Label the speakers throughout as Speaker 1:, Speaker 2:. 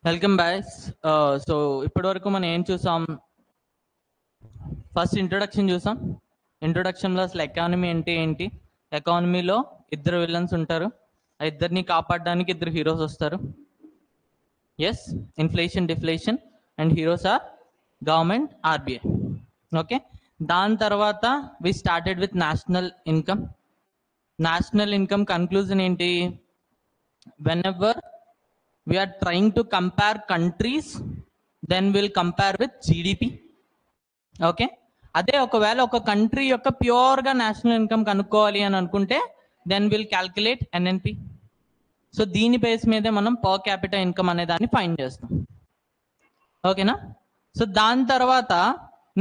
Speaker 1: Welcome back. So ఇప్పటి వరకు మనం ఏం చూసాం? ఫస్ట్ ఇంట్రొడక్షన్ చూసాం. ఇంట్రొడక్షన్లో అసలు ఎకానమీ అంటే ఏంటి, ఎకానమీలో ఇద్దరు విలన్స్ ఉంటారు, ఆ ఇద్దరిని కాపాడడానికి ఇద్దరు హీరోస్ వస్తారు. Yes, inflation, deflation, and heroes are government, RBI. Okay, దాని తర్వాత we started with national income. National income conclusion ఏంటి? whenever we are trying to compare countries, then we'll compare with GDP. Okay, అదే ఒకవేళ ఒక country యొక్క ప్యూర్గా national income కనుక్కోవాలి అని అనుకుంటే then will calculate NNP. So దీని బేస్ మీదే మనం పర్ క్యాపిటల్ ఇన్కమ్ అనే దాన్ని ఫైండ్ చేస్తాం. ఓకేనా? సో దాని తర్వాత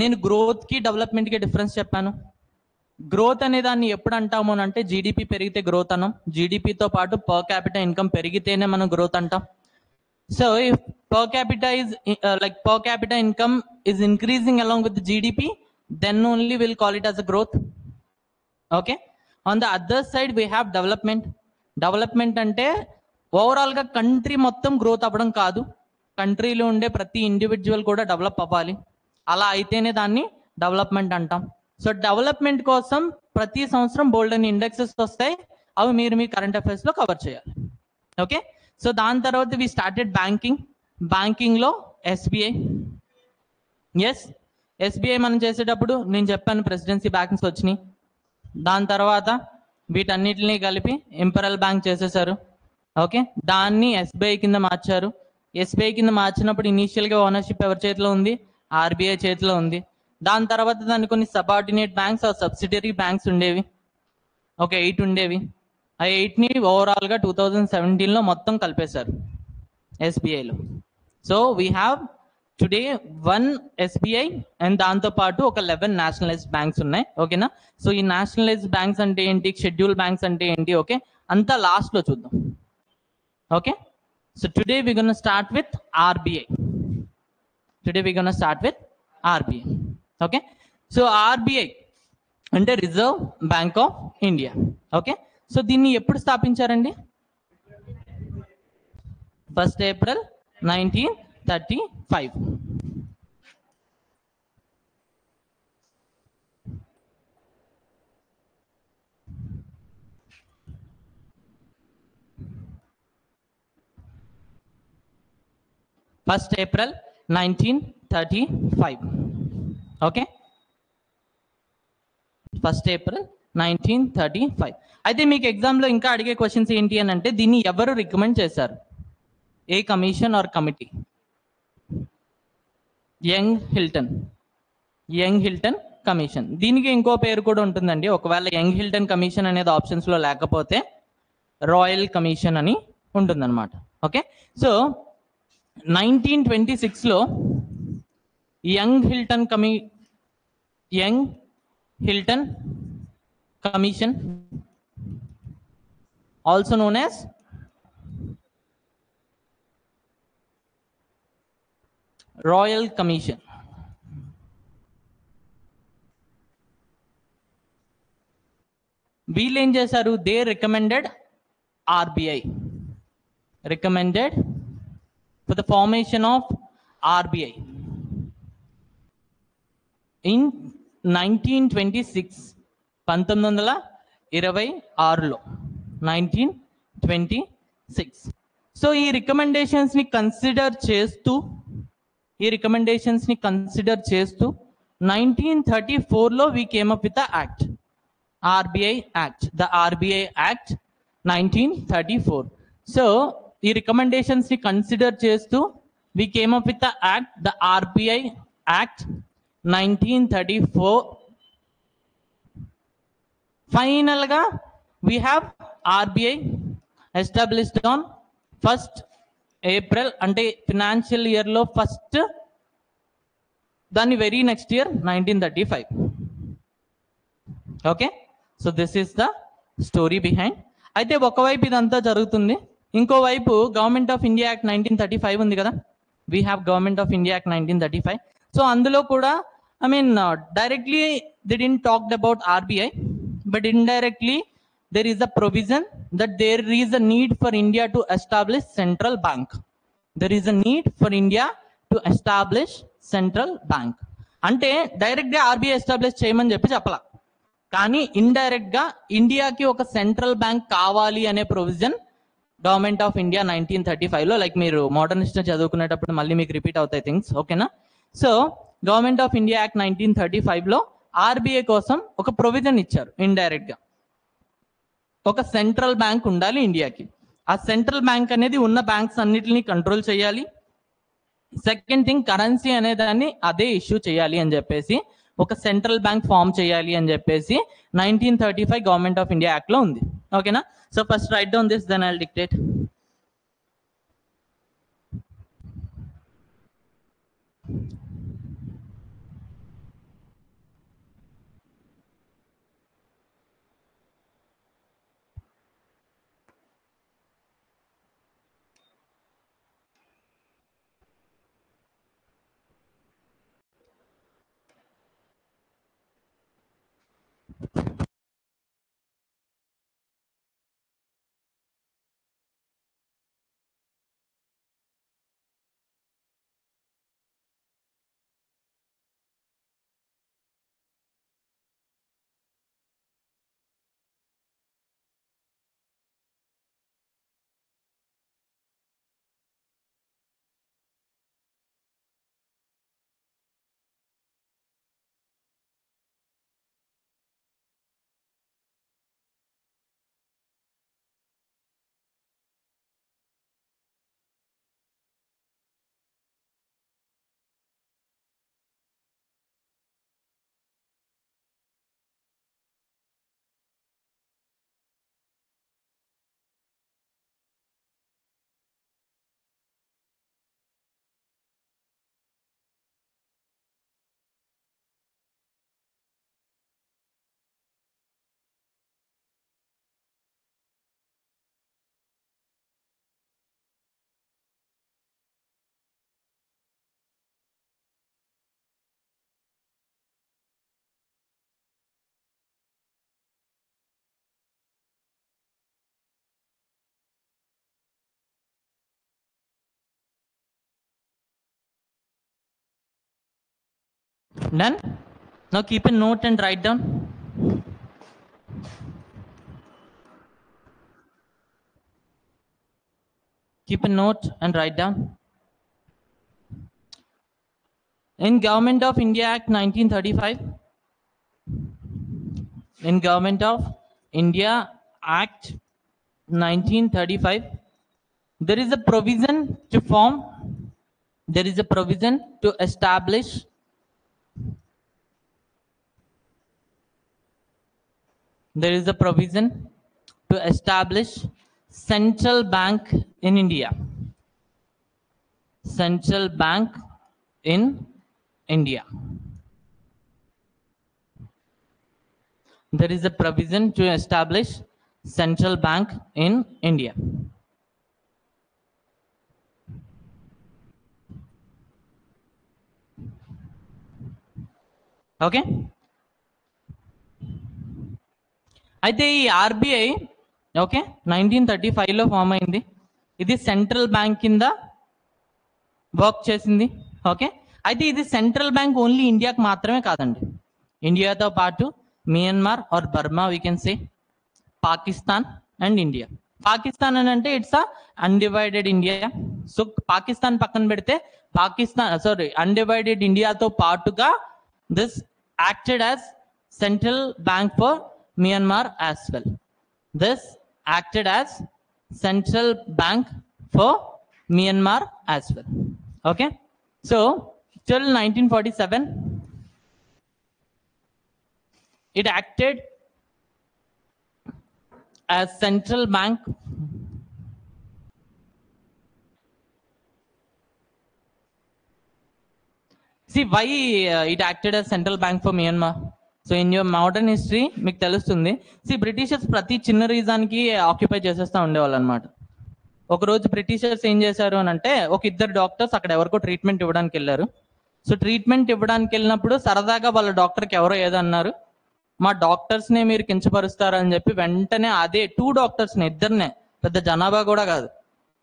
Speaker 1: నేను గ్రోత్కి డెవలప్మెంట్కి డిఫరెన్స్ చెప్పాను. గ్రోత్ అనే దాన్ని ఎప్పుడు అంటాము అని అంటే జీడిపి పెరిగితే గ్రోత్ అన్నాం, జీడిపితో పాటు పర్ క్యాపిటల్ ఇన్కమ్ పెరిగితేనే మనం గ్రోత్ అంటాం. So if per capita is per capita income is increasing along with the GDP, then only we'll call it as a growth. Okay, on the other side we have development. Development అంటే overall గా country మొత్తం growth అవ్వడం కాదు, కంట్రీలో ఉండే ప్రతి individual కూడా develop అవ్వాలి, అలా అయితేనే దాన్ని డెవలప్మెంట్ అంటాం. సో డెవలప్మెంట్ కోసం ప్రతి సంవత్సరం బోల్డ్ అని ఇండెక్సెస్ వస్తాయి, అవి మీరు మీ కరెంట్ అఫైర్స్ లో కవర్ చేయాలి. ఓకే, సో దాని తర్వాత వి స్టార్టెడ్ బ్యాంకింగ్. బ్యాంకింగ్లో ఎస్బీఐ. ఎస్, ఎస్బీఐ మనం చేసేటప్పుడు నేను చెప్పాను ప్రెసిడెన్సీ బ్యాంక్స్ వచ్చినాయి. దాని తర్వాత వీటన్నిటిని కలిపి ఇంపరల్ బ్యాంక్ చేసేసారు. ఓకే, దాన్ని ఎస్బీఐ కింద మార్చారు. ఎస్బీఐ కింద మార్చినప్పుడు ఇనీషియల్గా ఓనర్షిప్ ఎవరి చేతిలో ఉంది? ఆర్బీఐ చేతిలో ఉంది. దాని తర్వాత దాన్ని కొన్ని subordinate banks or subsidiary banks ఉండేవి, ఒక 8 ఉండేవి. ఆ 8ని ఓవరాల్గా 2017లో మొత్తం కలిపేశారు ఎస్బీఐలో. So we have today 1 SBI and దాంతో పాటు ఒక 11 నేషనలైజ్డ్ బ్యాంక్స్ ఉన్నాయి. ఓకేనా? సో ఈ నేషనలైజ్డ్ బ్యాంక్స్ అంటే ఏంటి, షెడ్యూల్ బ్యాంక్స్ అంటే ఏంటి, ఓకే అంతా లాస్ట్లో చూద్దాం. Okay, so today we gonna start with RBI. Okay, so RBI అంటే Reserve Bank of India. Okay, so దీన్ని ఎప్పుడు స్థాపించారండి? 1st April 1935. April 1935. Okay, 1st April 1935. అయితే మీకు ఎగ్జామ్లో ఇంకా అడిగే క్వశ్చన్స్ ఏంటి అని అంటే దీన్ని ఎవరు రికమెండ్ చేశారు? ఏ commission or committee? Young Hilton commission. దీనికి ఇంకో పేరు కూడా ఉంటుందండి, ఒకవేళ యంగ్ హిల్టన్ కమిషన్ అనేది ఆప్షన్స్లో లేకపోతే రాయల్ కమిషన్ అని ఉంటుందన్నమాట. ఓకే, సో 1926లో Young Hilton commission, also known as Royal Commission, వీళ్ళు ఏం చేశారు? They recommended RBI, recommended for the formation of RBI in 1926, 1926లో 1926. సో ఈ రికమెండేషన్స్ని కన్సిడర్ చేస్తూ 1934లో we came up with the act, RBI act, the RBI act 1934. So ఈ రికమెండేషన్స్ని కన్సిడర్ చేస్తూ we came up with the act, the RBI act 1934. ఫైనల్గా we have RBI established on 1st April, అంటే financial ఇయర్లో first, దాన్ని very next year 1935. Okay, so this is the story behind. అయితే ఒకవైపు ఇదంతా జరుగుతుంది, ఇంకోవైపు గవర్నమెంట్ ఆఫ్ ఇండియా యాక్ట్ 1935 ఉంది కదా, we have government of India act 1935. So అందులో కూడా directly they didn't talk about RBI, but indirectly there is a provision that there is a need for India to establish central bank. There is a need for India to establish central bank. అంటే direct గా RBI establish చేయమని చెప్పాల, కానీ indirect గా ఇండియాకి ఒక central bank కావాలి అనే ప్రొవిజన్ గవర్నమెంట్ ఆఫ్ ఇండియా 1935 లో, లైక్ మీరు మోడర్న్ హిస్టరీ చదువుకునేటప్పుడు మళ్ళీ మీకు రిపీట్ అవుతాయి థింగ్స్, ఓకేనా. So government of India act 1935 లో ఆర్బీఐ కోసం ఒక ప్రొవిజన్ ఇచ్చారు ఇండైరెక్ట్ గా, ఒక సెంట్రల్ బ్యాంక్ ఉండాలి ఇండియాకి. ఆ సెంట్రల్ బ్యాంక్ అనేది ఉన్న బ్యాంక్స్ అన్నిటిని కంట్రోల్ చేయాలి. సెకండ్ థింగ్, కరెన్సీ అనే దాన్ని అదే ఇష్యూ చేయాలి అని చెప్పేసి, ఒక సెంట్రల్ బ్యాంక్ ఫామ్ చేయాలి అని చెప్పేసి 1935 గవర్నమెంట్ ఆఫ్ ఇండియా యాక్ట్ లో ఉంది, ఓకేనా. So first write down this, then I'll dictate. Done? Now keep a note and write down. Keep a note and write down. In Government of India Act 1935, in Government of India Act 1935, there is a provision to form, there is a provision to establish there is a provision to establish central bank in India. Central bank in India. There is a provision to establish central bank in India. Okay, అయితే ఈ RBI okay 1935 లో form అయింది. ఇది central bank కింద work చేసింది. Okay, అయితే ఇది central bank only ఇండియాకి మాత్రమే కాదండి, ఇండియాతో పాటు Myanmar or Burma we can say, Pakistan and India. Pakistan అని అంటే it's a undivided India. So Pakistan పక్కన పెడితే అన్డివైడెడ్ ఇండియాతో పాటుగా this acted as central bank for Myanmar as well. This acted as central bank for Myanmar as well. Okay, so till 1947 it acted as central bank see why it acted as central bank for Myanmar. So in your modern history మీకు తెలుస్తుంది. Britishers ప్రతి చిన్న రీజన్కి occupy చేసేస్తూ ఉండేవాళ్ళు అనమాట. ఒకరోజు Britishers ఏం చేశారు అని అంటే, ఒక ఇద్దరు డాక్టర్స్ అక్కడ ఎవరికో ట్రీట్మెంట్ ఇవ్వడానికి వెళ్ళారు. సో ట్రీట్మెంట్ ఇవ్వడానికి వెళ్ళినప్పుడు సరదాగా వాళ్ళ డాక్టర్కి ఎవరో ఏదన్నారు, మా డాక్టర్స్నే మీరు కించపరుస్తారు అని చెప్పి వెంటనే అదే 2 డాక్టర్స్ని, ఇద్దరినే, పెద్ద జనాభా కూడా కాదు,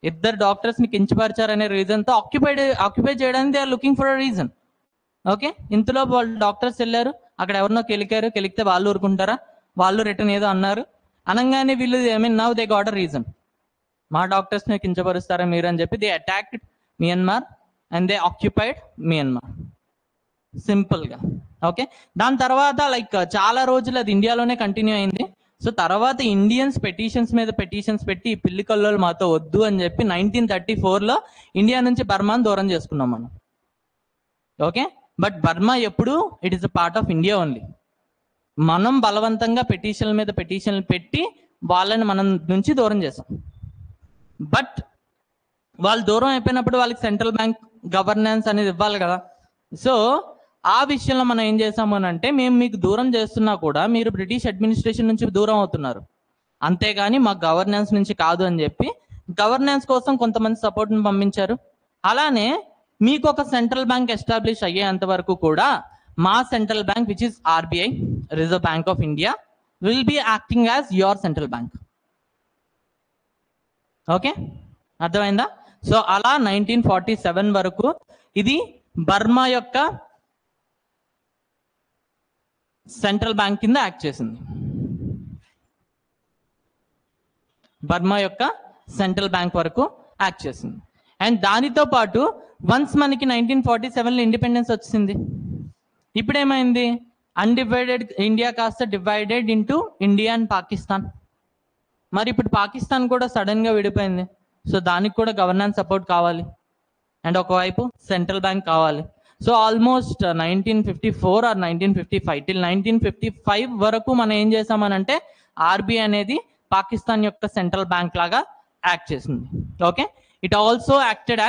Speaker 1: ఇద్దరు డాక్టర్స్ని కించపరిచారనే రీజన్తో ఆక్యుపై చేయడానికి they are looking for a reason. Okay, ఇంతలో వాళ్ళు డాక్టర్స్ వెళ్ళారు, అక్కడ ఎవరినో కెలికితే వాళ్ళు ఊరుకుంటారా? వాళ్ళు రిటర్న్ ఏదో అన్నారు, అనగానే వీళ్ళు now they got a reason. మా డాక్టర్స్ని కించపరుస్తారా మీరు అని చెప్పి they attacked Myanmar and they occupied Myanmar, సింపుల్గా. ఓకే, దాని తర్వాత లైక్ చాలా రోజులు అది ఇండియాలోనే కంటిన్యూ అయింది. సో తర్వాత ఇండియన్స్ పెటిషన్స్ మీద పెటిషన్స్ పెట్టి ఈ పిల్లి కల్లోలు మాతో వద్దు అని చెప్పి 1934లో ఇండియా నుంచి బర్మాను దూరం చేసుకున్నాం మనం. ఓకే, బట్ బర్మా ఎప్పుడు it is a part of India only. మనం బలవంతంగా పెటిషన్ల మీద పెటిషన్లు పెట్టి వాళ్ళని మనం నుంచి దూరం చేసాం. బట్ వాళ్ళు దూరం అయిపోయినప్పుడు వాళ్ళకి సెంట్రల్ బ్యాంక్ గవర్నెన్స్ అనేది ఇవ్వాలి కదా. సో ఆ విషయంలో మనం ఏం చేసాము అని అంటే, మేము మీకు దూరం చేస్తున్నా కూడా మీరు బ్రిటిష్ అడ్మినిస్ట్రేషన్ నుంచి దూరం అవుతున్నారు, అంతేగాని మా గవర్నెన్స్ నుంచి కాదు అని చెప్పి గవర్నెన్స్ కోసం కొంతమంది సపోర్ట్ని పంపించారు. అలానే మీకు ఒక సెంట్రల్ బ్యాంక్ ఎస్టాబ్లిష్ అయ్యేంత వరకు కూడా మా central bank which is RBI, reserve Bank of India, will be acting as your central bank. Okay, అర్థమైందా? సో అలా 1947 వరకు ఇది బర్మా యొక్క సెంట్రల్ బ్యాంక్ కింద యాక్ట్ చేసింది. బర్మా యొక్క సెంట్రల్ బ్యాంక్ వరకు యాక్ట్ చేసింది. అండ్ దానితో పాటు వన్స్ మనకి 1947లో ఇండిపెండెన్స్ వచ్చింది, ఇప్పుడేమైంది? అన్డివైడెడ్ ఇండియా కాస్త divided into India and Pakistan. మరి ఇప్పుడు పాకిస్తాన్ కూడా సడన్గా విడిపోయింది. సో దానికి కూడా గవర్నెన్స్ సపోర్ట్ కావాలి అండ్ ఒకవైపు సెంట్రల్ బ్యాంక్ కావాలి. సో ఆల్మోస్ట్ 1954 ఆర్ 1955 టిల్ 1955 వరకు మనం ఏం చేసామనంటే ఆర్బీఐ అనేది పాకిస్తాన్ యొక్క సెంట్రల్ బ్యాంక్ లాగా యాక్ట్ చేసింది. Okay, it also acted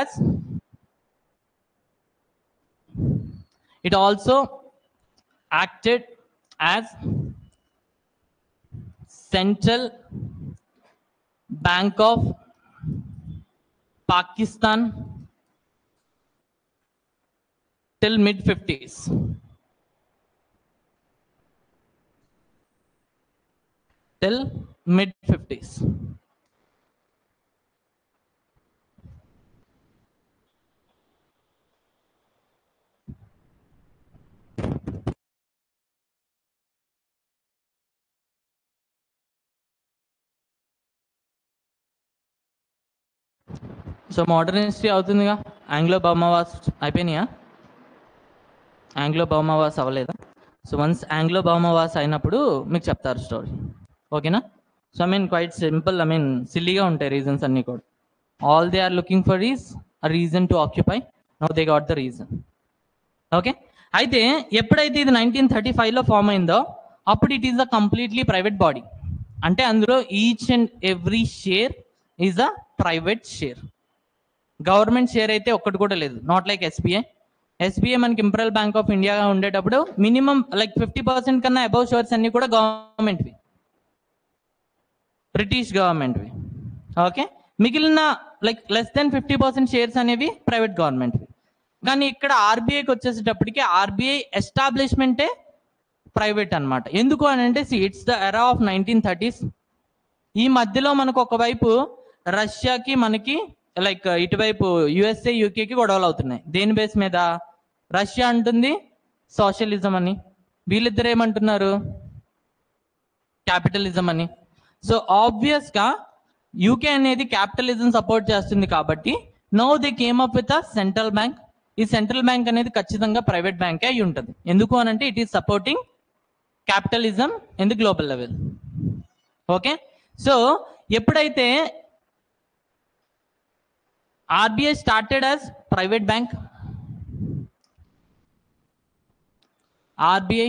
Speaker 1: as central bank of Pakistan till mid-50s. Till mid-50s. So modern history అవుతుందిగా. ఆంగ్లో బర్మా వార్స్ అయిపోయినాయా? ఆంగ్లో బర్మా వార్స్ అవ్వలేదా? So once Anglo Burma wars అయినప్పుడు మీకు చెప్తారు స్టోరీ. ఓకేనా? So I mean quite simple, I mean సిల్లీగా ఉంటాయి reasons అన్నీ కూడా. All they are looking for is a reason to occupy, now they got the reason. Okay, అయితే ఎప్పుడైతే ఇది 1935లో ఫామ్ అయిందో అప్పుడు it is a completely private body. అంటే అందులో each and every share is a private share. Government share అయితే ఒక్కటి కూడా లేదు. నాట్ లైక్ ఎస్బీఐ మనకి ఇంపీరియల్ బ్యాంక్ ఆఫ్ ఇండియాగా ఉండేటప్పుడు మినిమం లైక్ 50% కన్నా అబౌవ్ షేర్స్ అన్ని కూడా గవర్నమెంట్వి, బ్రిటిష్ గవర్నమెంట్వి. ఓకే, మిగిలిన లైక్ లెస్ దెన్ 50% షేర్స్ అనేవి ప్రైవేట్ గవర్నమెంట్వి. కానీ ఇక్కడ ఆర్బీఐకి వచ్చేసేటప్పటికి ఆర్బీఐ ఎస్టాబ్లిష్మెంటే ప్రైవేట్ అనమాట. ఎందుకు అని అంటే it's the era of 1930s. ఈ మధ్యలో మనకు ఒకవైపు రష్యాకి మనకి లైక్ ఇటువైపు యుఎస్ఏ యూకేకి గొడవలు అవుతున్నాయి. దేని బేస్ మీద? రష్యా అంటుంది సోషలిజం అని, వీళ్ళిద్దరు ఏమంటున్నారు క్యాపిటలిజం అని. సో ఆబ్వియస్గా యూకే అనేది క్యాపిటలిజం సపోర్ట్ చేస్తుంది కాబట్టి now they came up with a central bank. ఈ సెంట్రల్ బ్యాంక్ అనేది ఖచ్చితంగా ప్రైవేట్ బ్యాంకే అయి ఉంటుంది. ఎందుకు అని అంటే it is supporting capitalism in the global level. Okay, so ఎప్పుడైతే RBI started as private bank, RBI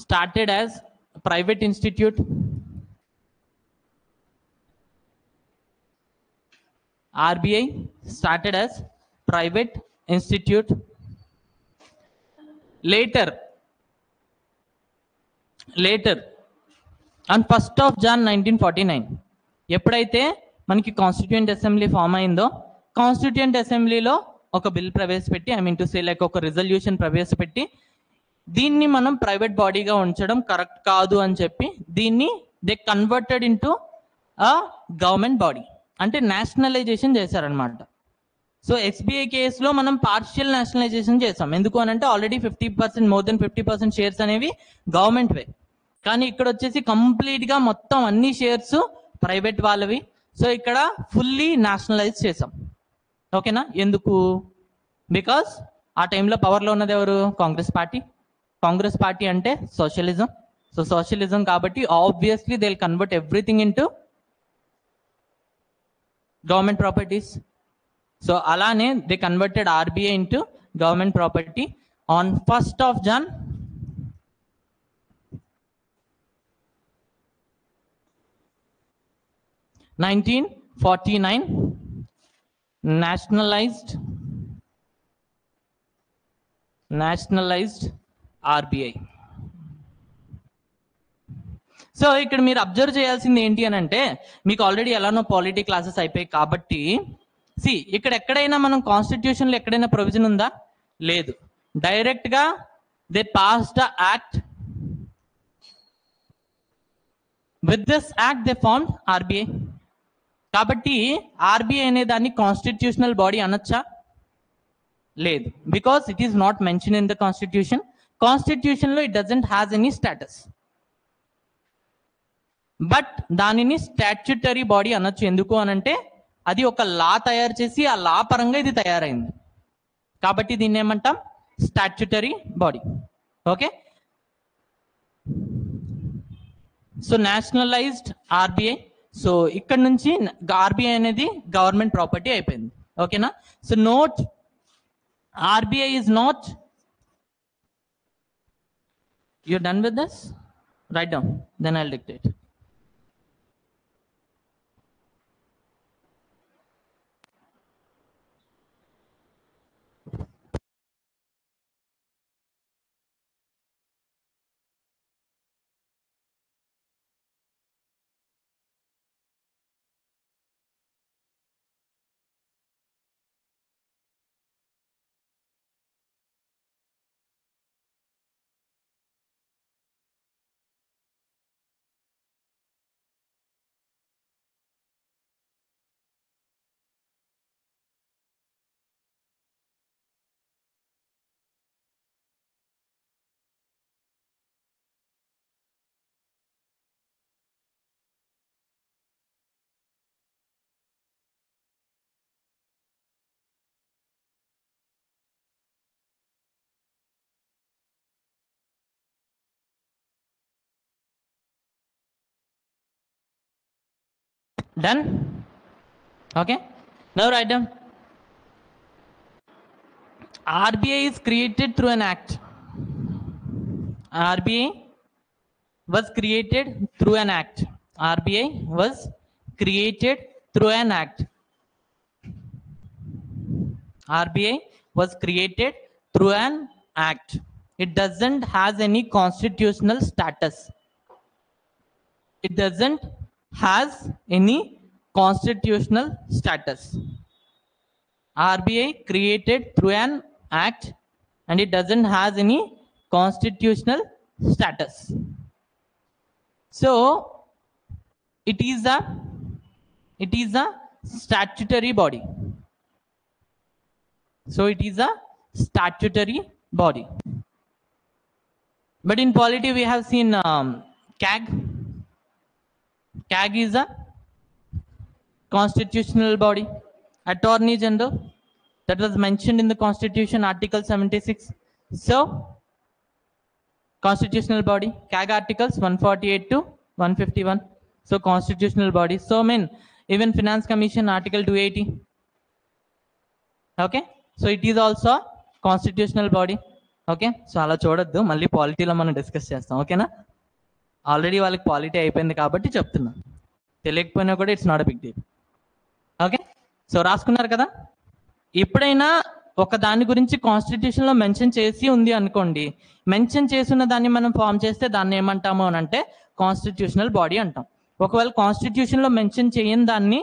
Speaker 1: started as private institute, RBI started as private institute. Later on 1st of Jan 1949 ఎప్పుడైతే మనకి constituent assembly form అయిందో, constituent అసెంబ్లీలో ఒక bill ప్రవేశపెట్టి, I mean to say like ఒక resolution ప్రవేశపెట్టి, దీన్ని మనం ప్రైవేట్ బాడీగా ఉంచడం కరెక్ట్ కాదు అని చెప్పి దీన్ని they converted into a government body. అంటే నేషనలైజేషన్ చేశారనమాట. సో ఎస్బీఐ కేసులో మనం పార్షియల్ నేషనలైజేషన్ చేసాం. ఎందుకు అని అంటే ఆల్రెడీ 50%, మోర్ దెన్ 50% షేర్స్ అనేవి గవర్నమెంట్ వే. కానీ ఇక్కడ వచ్చేసి కంప్లీట్ గా మొత్తం అన్ని షేర్స్ ప్రైవేట్ వాళ్ళవి. సో ఇక్కడ ఫుల్లీ నేషనలైజ్ చేసాం. ఓకేనా? ఎందుకు? బికాస్ ఆ టైంలో పవర్లో ఉన్నది ఎవరు? కాంగ్రెస్ పార్టీ. కాంగ్రెస్ పార్టీ అంటే సోషలిజం. సో సోషలిజం కాబట్టి obviously they will convert everything into government properties. So అలానే they converted RBI into government property on 1st of Jan 1949 nationalized RBI. So ఇక్కడ మీరు అబ్జర్వ్ చేయాల్సింది ఏంటి అని అంటే, మీకు ఆల్రెడీ ఎలానో పాలిటీ క్లాసెస్ అయిపోయాయి కాబట్టి ఇక్కడ ఎక్కడైనా మనం కాన్స్టిట్యూషన్లో ఎక్కడైనా ప్రొవిజన్ ఉందా? లేదు. డైరెక్ట్ గా they passed the act. With this act they formed RBI. కాబట్టి ఆర్బీఐ అనే దాన్ని కాన్స్టిట్యూషనల్ బాడీ అనొచ్చా? లేదు. Because it is not mention in the constitution. Constitution లో it doesn't has any status. But దానిని స్టాట్యూటరీ బాడీ అనొచ్చు. ఎందుకు అనంటే అది ఒక లా తయారు చేసి ఆ లా పరంగా ఇది తయారైంది కాబట్టి దీన్ని ఏమంటాం? Statutory body. Okay. So nationalised RBI. So ఇక్కడ నుంచి ఆర్బీఐ అనేది గవర్నమెంట్ ప్రాపర్టీ అయిపోయింది. ఓకేనా? So note, RBI is not, you're done with this? Write down, then I'll dictate. Done? Okay. Now write down. RBI is created through an act. RBI was created through an act. RBI was created through an act. RBI was created through an act. It doesn't has any constitutional status. It doesn't has any constitutional status. RBI created through an act and it doesn't has any constitutional status. So it is a statutory body. So it is a statutory body. But in polity we have seen CAG. CAG is a constitutional body. Attorney General, that was mentioned in the Constitution, Article 76. So constitutional body, CAG articles 148 to 151. So constitutional body. So I mean even Finance Commission Article 280. Okay. So it is also a constitutional body. Okay. So అలా చూడొద్దు, మళ్ళీ పాలిటీలో మనం discuss చేస్తాం. ఓకేనా? Already వాళ్ళకి polity అయిపోయింది కాబట్టి చెప్తున్నా, తెలియకపోయినా కూడా it's not a big deal. Okay. So రాసుకున్నారు కదా? ఎప్పుడైనా ఒక దాని గురించి కాన్స్టిట్యూషన్లో మెన్షన్ చేసి ఉంది అనుకోండి, మెన్షన్ చేసిన దాన్ని మనం ఫామ్ చేస్తే దాన్ని ఏమంటాము అని అంటే కాన్స్టిట్యూషనల్ బాడీ అంటాం. ఒకవేళ కాన్స్టిట్యూషన్లో మెన్షన్ చేయని దాన్ని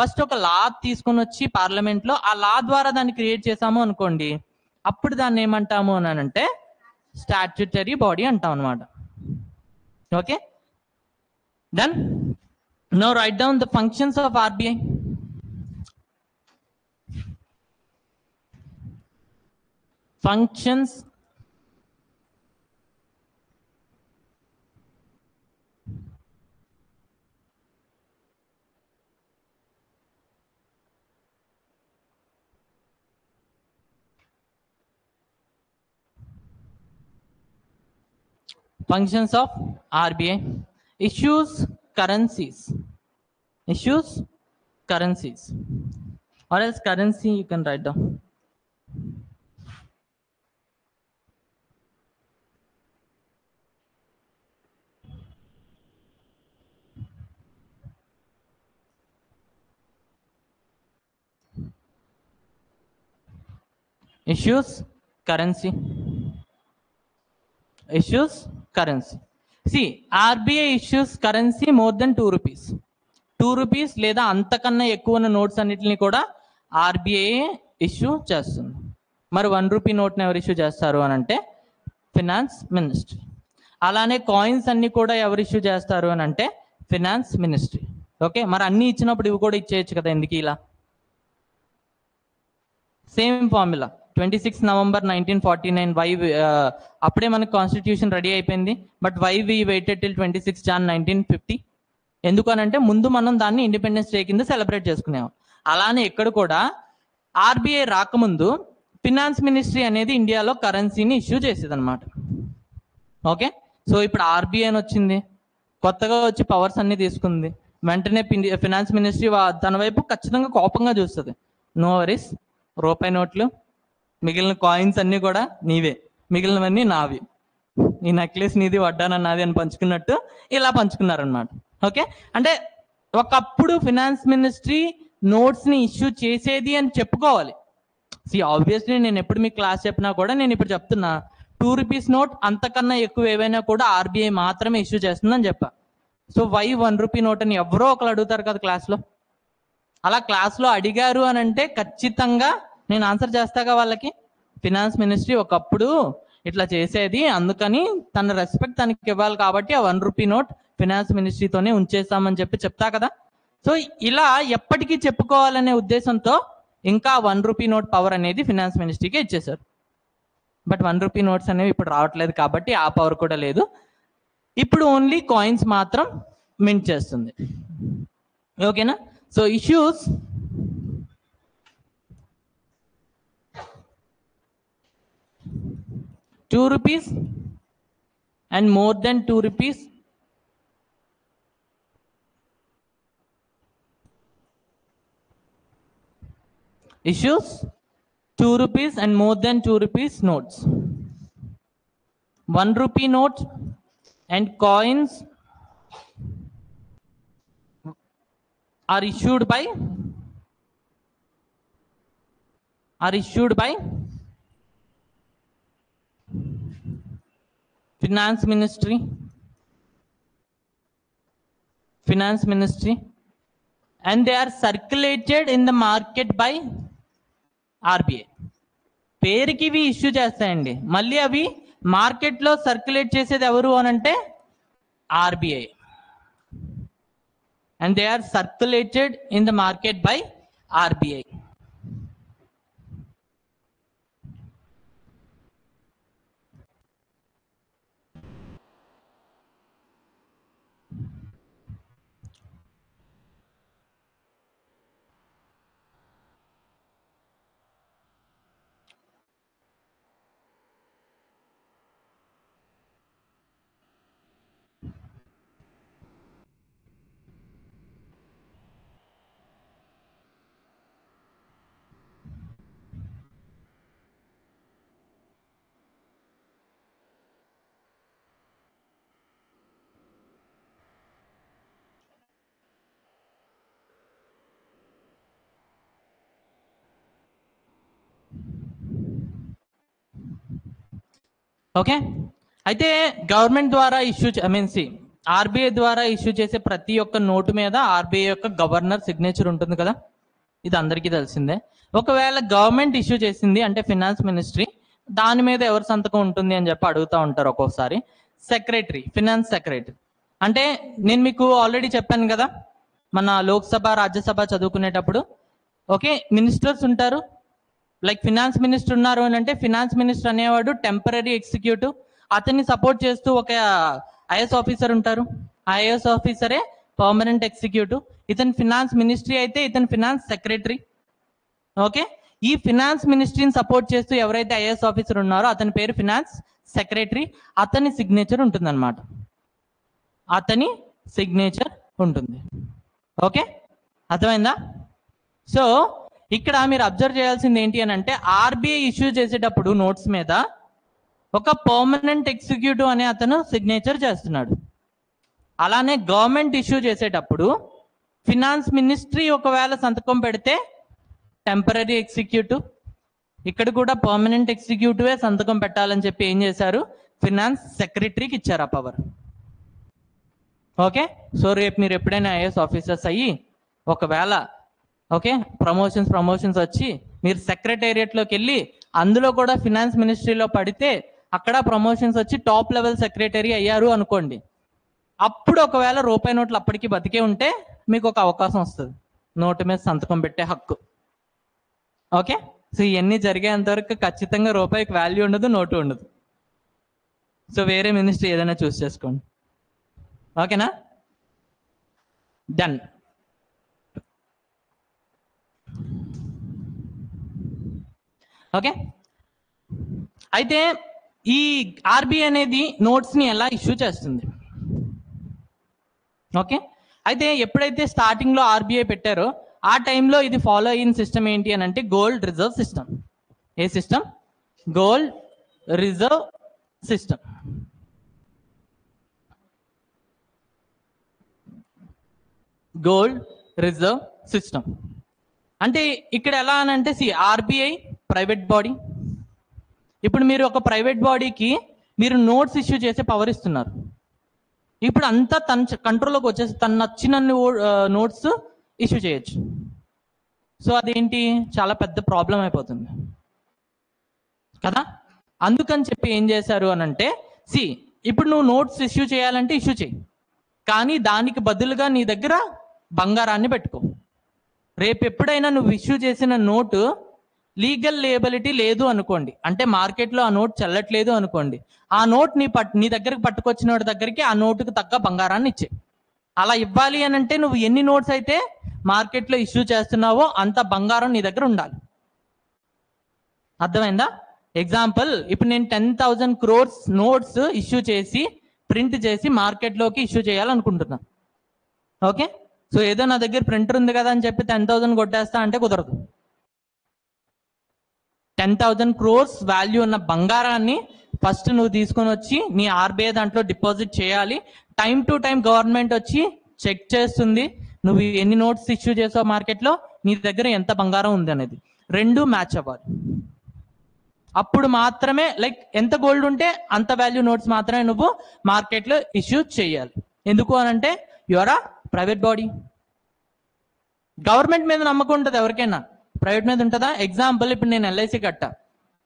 Speaker 1: ఫస్ట్ ఒక లా తీసుకొని వచ్చి పార్లమెంట్లో ఆ లా ద్వారా దాన్ని క్రియేట్ చేసాము అనుకోండి, అప్పుడు దాన్ని ఏమంటాము అని అంటే స్టాట్యూటరీ బాడీ అంటాం అనమాట. Okay. Then now write down the functions of RBI. functions of RBI. Issues currencies, or else currency you can write down. Issues currency. See, RBI issues currency more than 2 rupees. 2 rupees లేదా అంతకన్నా ఎక్కువ ఉన్న notes అన్నిటిని కూడా RBI issue చేస్తుంది. మరి 1 rupee నోట్ని ఎవరు issue చేస్తారు అని అంటే ఫినాన్స్ మినిస్ట్రీ. అలానే కాయిన్స్ అన్ని కూడా ఎవరు ఇష్యూ చేస్తారు అని అంటే ఫినాన్స్ మినిస్ట్రీ. ఓకే, మరి అన్ని ఇచ్చినప్పుడు ఇవి కూడా ఇచ్చేయచ్చు కదా, ఎందుకు ఇలా? సేమ్ ఫార్ములా 26 November 1949 వై అప్పుడే మనకు కాన్స్టిట్యూషన్ రెడీ అయిపోయింది. But why we waited till 26 Jan 1950? ఎందుకు అని అంటే ముందు మనం దాన్ని ఇండిపెండెన్స్ డే కింద సెలబ్రేట్ చేసుకున్నాం. అలానే ఇక్కడ కూడా RBI రాకముందు ఫినాన్స్ మినిస్ట్రీ అనేది ఇండియాలో కరెన్సీని ఇష్యూ చేసేది అనమాట. ఓకే, సో ఇప్పుడు RBI అని వచ్చింది, కొత్తగా వచ్చి పవర్స్ అన్ని తీసుకుంది. వెంటనే ఫినాన్స్ మినిస్ట్రీ తన వైపు ఖచ్చితంగా కోపంగా చూస్తుంది. నో వరీస్, రూపాయి నోట్లు మిగిలిన కాయిన్స్ అన్ని కూడా నీవే, మిగిలినవన్నీ నావి, ఈ నెక్లెస్ నీది, వడ్డాన నాది అని పంచుకున్నట్టు ఇలా పంచుకున్నారనమాట. ఓకే, అంటే ఒకప్పుడు ఫినాన్స్ మినిస్ట్రీ నోట్స్ ని ఇష్యూ చేసేది అని చెప్పుకోవాలి. ఆబ్వియస్లీ నేను ఎప్పుడు మీకు క్లాస్ చెప్పినా కూడా నేను ఇప్పుడు చెప్తున్నా 2 రూపీస్ నోట్ అంతకన్నా ఎక్కువ ఏవైనా కూడా RBI మాత్రమే ఇష్యూ చేస్తుందని చెప్పా. సో వై 1 రూపీ నోట్ అని ఎవరో ఒకరు అడుగుతారు కదా క్లాస్లో. అలా క్లాస్లో అడిగారు అని అంటే ఖచ్చితంగా నేను ఆన్సర్ చేస్తాగా వాళ్ళకి. ఫినాన్స్ మినిస్ట్రీ ఒకప్పుడు ఇట్లా చేసేది, అందుకని తన రెస్పెక్ట్ తనకి ఇవ్వాలి కాబట్టి ఆ 1 రూపీ నోట్ ఫినాన్స్ మినిస్ట్రీతోనే ఉంచేస్తామని చెప్తా కదా. సో ఇలా ఎప్పటికీ చెప్పుకోవాలనే ఉద్దేశంతో ఇంకా 1 రూపీ నోట్ పవర్ అనేది ఫినాన్స్ మినిస్ట్రీకి ఇచ్చేశారు. బట్ 1 రూపీ నోట్స్ అనేవి ఇప్పుడు రావట్లేదు కాబట్టి ఆ పవర్ కూడా లేదు. ఇప్పుడు ఓన్లీ కాయిన్స్ మాత్రం మింట్ చేస్తుంది. ఓకేనా? So issues ₹2 and more than ₹2. Issues ₹2 and more than ₹2 notes. 1 rupee note and coins are issued by finance ministry and they are circulated in the market by RBI. పేరుకి ఇవి issue చేస్తాయండి, మళ్ళీ అవి మార్కెట్లో circulate చేసేది ఎవరు అని అంటే RBI. And they are circulated in the market by RBI. Okay, అయితే గవర్నమెంట్ ద్వారా ఇష్యూ RBI ద్వారా ఇష్యూ చేసే ప్రతి ఒక్క నోటు మీద RBI యొక్క గవర్నర్ సిగ్నేచర్ ఉంటుంది కదా, ఇది అందరికీ తెలిసిందే. ఒకవేళ గవర్నమెంట్ ఇష్యూ చేసింది అంటే ఫినాన్స్ మినిస్ట్రీ, దాని మీద ఎవరి సంతకం ఉంటుంది అని చెప్పి అడుగుతూ ఉంటారు ఒక్కొక్కసారి. Secretary, finance secretary. అంటే నేను మీకు ఆల్రెడీ చెప్పాను కదా, మన లోక్సభ రాజ్యసభ చదువుకునేటప్పుడు ఓకే మినిస్టర్స్ ఉంటారు, లైక్ ఫినాన్స్ మినిస్టర్ ఉన్నారు అని అంటే ఫినాన్స్ మినిస్టర్ అనేవాడు టెంపరీ ఎగ్జిక్యూటివ్, అతన్ని సపోర్ట్ చేస్తూ ఒక ఐఏఎస్ ఆఫీసర్ ఉంటారు, ఆ ఐఏఎస్ ఆఫీసరే పర్మనెంట్ ఎగ్జిక్యూటివ్. ఇతను ఫినాన్స్ మినిస్ట్రీ అయితే ఇతను ఫినాన్స్ సెక్రటరీ. ఓకే, ఈ ఫినాన్స్ మినిస్ట్రీని సపోర్ట్ చేస్తూ ఎవరైతే ఐఏఎస్ ఆఫీసర్ ఉన్నారో అతని పేరు ఫినాన్స్ సెక్రటరీ, అతని సిగ్నేచర్ ఉంటుంది అనమాట, అతని సిగ్నేచర్ ఉంటుంది. ఓకే, అర్థమైందా? సో ఇక్కడ మీరు అబ్జర్వ్ చేయాల్సింది ఏంటి అని అంటే ఆర్బీఐ ఇష్యూ చేసేటప్పుడు నోట్స్ మీద ఒక పర్మనెంట్ ఎగ్జిక్యూటివ్ అనే అతను సిగ్నేచర్ చేస్తున్నాడు. అలానే గవర్నమెంట్ ఇష్యూ చేసేటప్పుడు ఫినాన్స్ మినిస్ట్రీ ఒకవేళ సంతకం పెడితే టెంపరీ ఎగ్జిక్యూటివ్, ఇక్కడ కూడా పర్మనెంట్ ఎగ్జిక్యూటివే సంతకం పెట్టాలని చెప్పి ఏం చేశారు, ఫినాన్స్ సెక్రటరీకి ఇచ్చారు ఆ పవర్. ఓకే, సో రేపు మీరు ఎప్పుడైనా ఐఏఎస్ ఆఫీసర్స్ అయ్యి ఒకవేళ ఓకే ప్రమోషన్స్ వచ్చి మీరు సెక్రటేరియట్లోకి వెళ్ళి అందులో కూడా ఫినాన్స్ మినిస్ట్రీలో పడితే అక్కడ ప్రమోషన్స్ వచ్చి టాప్ లెవెల్ సెక్రటరీ అయ్యారు అనుకోండి, అప్పుడు ఒకవేళ రూపాయి నోట్లు అప్పటికి బతికే ఉంటే మీకు ఒక అవకాశం వస్తుంది నోటు మీద సంతకం పెట్టే హక్కు. ఓకే, సో ఇవన్నీ జరిగేంతవరకు ఖచ్చితంగా రూపాయికి వాల్యూ ఉండదు, నోటు ఉండదు. సో వేరే మినిస్ట్రీ ఏదైనా చూస్ చేసుకోండి. ఓకేనా, డన్. ఓకే, అయితే ఈ ఆర్బీఐ అనేది నోట్స్ని ఎలా ఇష్యూ చేస్తుంది? ఓకే, అయితే ఎప్పుడైతే స్టార్టింగ్లో ఆర్బీఐ పెట్టారో ఆ టైంలో ఇది ఫాలో అయిన సిస్టమ్ ఏంటి అని అంటే గోల్డ్ రిజర్వ్ సిస్టమ్. ఏ system? Gold reserve system. Gold reserve system అంటే ఇక్కడ ఎలా అని అంటే ఆర్బీఐ ప్రైవేట్ బాడీ. ఇప్పుడు మీరు ఒక ప్రైవేట్ బాడీకి మీరు నోట్స్ ఇష్యూ చేసే పవర్ ఇస్తున్నారు. ఇప్పుడు అంతా తన కంట్రోల్లోకి వచ్చేసి తను నచ్చిన నోట్స్ ఇష్యూ చేయొచ్చు. సో అదేంటి, చాలా పెద్ద ప్రాబ్లం అయిపోతుంది కదా. అందుకని చెప్పి ఏం చేశారు అని అంటే ఇప్పుడు నువ్వు నోట్స్ ఇష్యూ చేయాలంటే ఇష్యూ చేయి, కానీ దానికి బదులుగా నీ దగ్గర బంగారాన్ని పెట్టుకో. రేపు ఎప్పుడైనా నువ్వు ఇష్యూ చేసిన నోటు లీగల్ లేబిలిటీ లేదు అనుకోండి, అంటే మార్కెట్లో ఆ నోట్ చెల్లట్లేదు అనుకోండి, ఆ నోట్ నీ దగ్గరికి పట్టుకొచ్చిన వాడి దగ్గరికి ఆ నోటుకు తగ్గ బంగారాన్ని ఇచ్చే. అలా ఇవ్వాలి అని అంటే నువ్వు ఎన్ని నోట్స్ అయితే మార్కెట్లో ఇష్యూ చేస్తున్నావో అంత బంగారం నీ దగ్గర ఉండాలి. అర్థమైందా? ఎగ్జాంపుల్, ఇప్పుడు నేను 10,000 crores నోట్స్ ఇష్యూ చేసి ప్రింట్ చేసి మార్కెట్లోకి ఇష్యూ చేయాలనుకుంటున్నా. ఓకే, సో ఏదో నా దగ్గర ప్రింటర్ ఉంది కదా అని చెప్పి 10,000 కొట్టేస్తా అంటే కుదరదు. 10,000 crores వాల్యూ ఉన్న బంగారాన్ని ఫస్ట్ నువ్వు తీసుకొని వచ్చి నీ ఆర్బీఐ దాంట్లో డిపాజిట్ చేయాలి. టైం టు టైం గవర్నమెంట్ వచ్చి చెక్ చేస్తుంది నువ్వు ఎన్ని నోట్స్ ఇష్యూ చేసావు మార్కెట్లో, నీ దగ్గర ఎంత బంగారం ఉంది అనేది రెండు మ్యాచ్ అవ్వాలి. అప్పుడు మాత్రమే లైక్ ఎంత గోల్డ్ ఉంటే అంత వాల్యూ నోట్స్ మాత్రమే నువ్వు మార్కెట్లో ఇష్యూ చేయాలి. ఎందుకు అని అంటే యువర్ ఆ ప్రైవేట్ బాడీ. గవర్నమెంట్ మీద నమ్మకం ఉంటుంది ఎవరికైనా, ప్రైవేట్ మీద ఉంటుందా? ఎగ్జాంపుల్, ఇప్పుడు నేను ఎల్ఐసి కట్టా,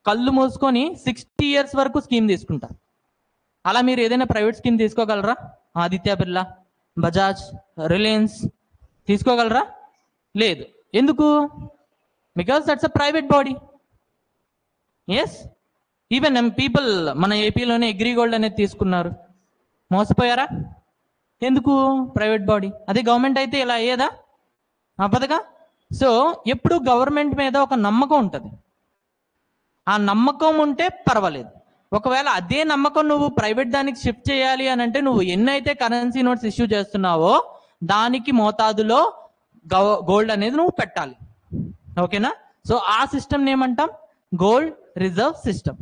Speaker 1: కళ్ళు మూసుకొని 60 years వరకు స్కీమ్ తీసుకుంటా. అలా మీరు ఏదైనా ప్రైవేట్ స్కీమ్ తీసుకోగలరా? ఆదిత్య బిర్లా, బజాజ్, రిలయన్స్ తీసుకోగలరా? లేదు. ఎందుకు? Because that's a private body. Yes, even people మన ఏపీలోనే అగ్రిగోల్డ్ అనేది తీసుకున్నారు, మోసపోయారా? ఎందుకు? Private body. అదే గవర్నమెంట్ అయితే ఇలా అయ్యేదా? అవ్వదుగా. సో ఎప్పుడు గవర్నమెంట్ మీద ఒక నమ్మకం ఉంటుంది, ఆ నమ్మకం ఉంటే పర్వాలేదు. ఒకవేళ అదే నమ్మకం నువ్వు ప్రైవేట్ దానికి షిఫ్ట్ చేయాలి అని అంటే నువ్వు ఎన్నైతే కరెన్సీ నోట్స్ ఇష్యూ చేస్తున్నావో దానికి మోతాదులో గోల్డ్ అనేది నువ్వు పెట్టాలి. ఓకేనా? సో ఆ సిస్టమ్ ఏమంటాం? Gold reserve system.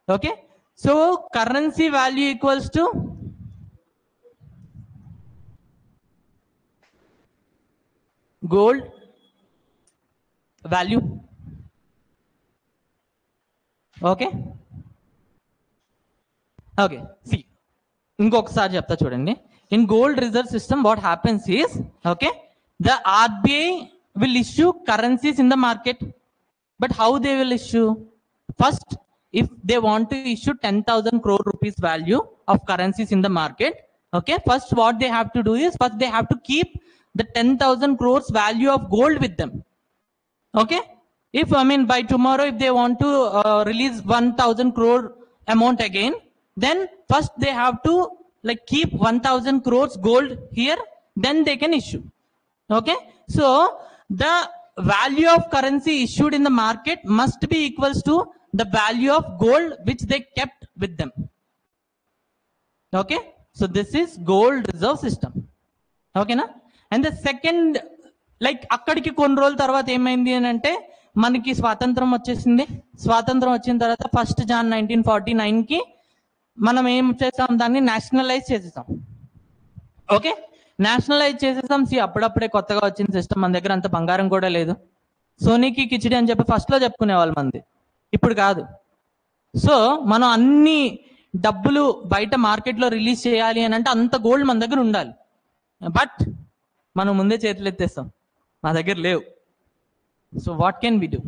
Speaker 1: Okay, so currency value equals to gold value. Okay okay, see ఇంకొకసారి చెప్తా చూడండి. In gold reserve system what happens is, okay, the RBI will issue currencies in the market, but how they will issue? First, if they want to issue 10,000 crore rupees value of currencies in the market, okay, first what they have to do is first they have to keep the 10,000 crores value of gold with them. Okay, If by tomorrow, if they want to release 1,000 crore amount again, then first they have to like keep 1,000 crores gold here, then they can issue. Okay, so the value of currency issued in the market must be equals to the value of gold which they kept with them. Okay, so this is gold reserve system. Okay na? And the second, like అక్కడికి కొన్ని రోజుల తర్వాత ఏమైంది అని అంటే మనకి స్వాతంత్రం వచ్చేసింది. స్వాతంత్రం వచ్చిన తర్వాత 1 Jan 1949కి మనం ఏం చేసాం, దాన్ని నేషనలైజ్ చేసేసాం. ఓకే, నేషనలైజ్ చేసేసాం. అప్పుడప్పుడే కొత్తగా వచ్చిన సిస్టమ్, మన దగ్గర అంత బంగారం కూడా లేదు. సోనీకి కిచిడి అని చెప్పి ఫస్ట్లో చెప్పుకునేవాళ్ళు, మంది ఇప్పుడు కాదు. సో మనం అన్ని డబ్బులు బయట మార్కెట్లో రిలీజ్ చేయాలి అని అంటే అంత గోల్డ్ మన దగ్గర ఉండాలి. బట్ మనం ముందే చేతులు ఎత్తేస్తాం, మా దగ్గర లేవు. So what can we do?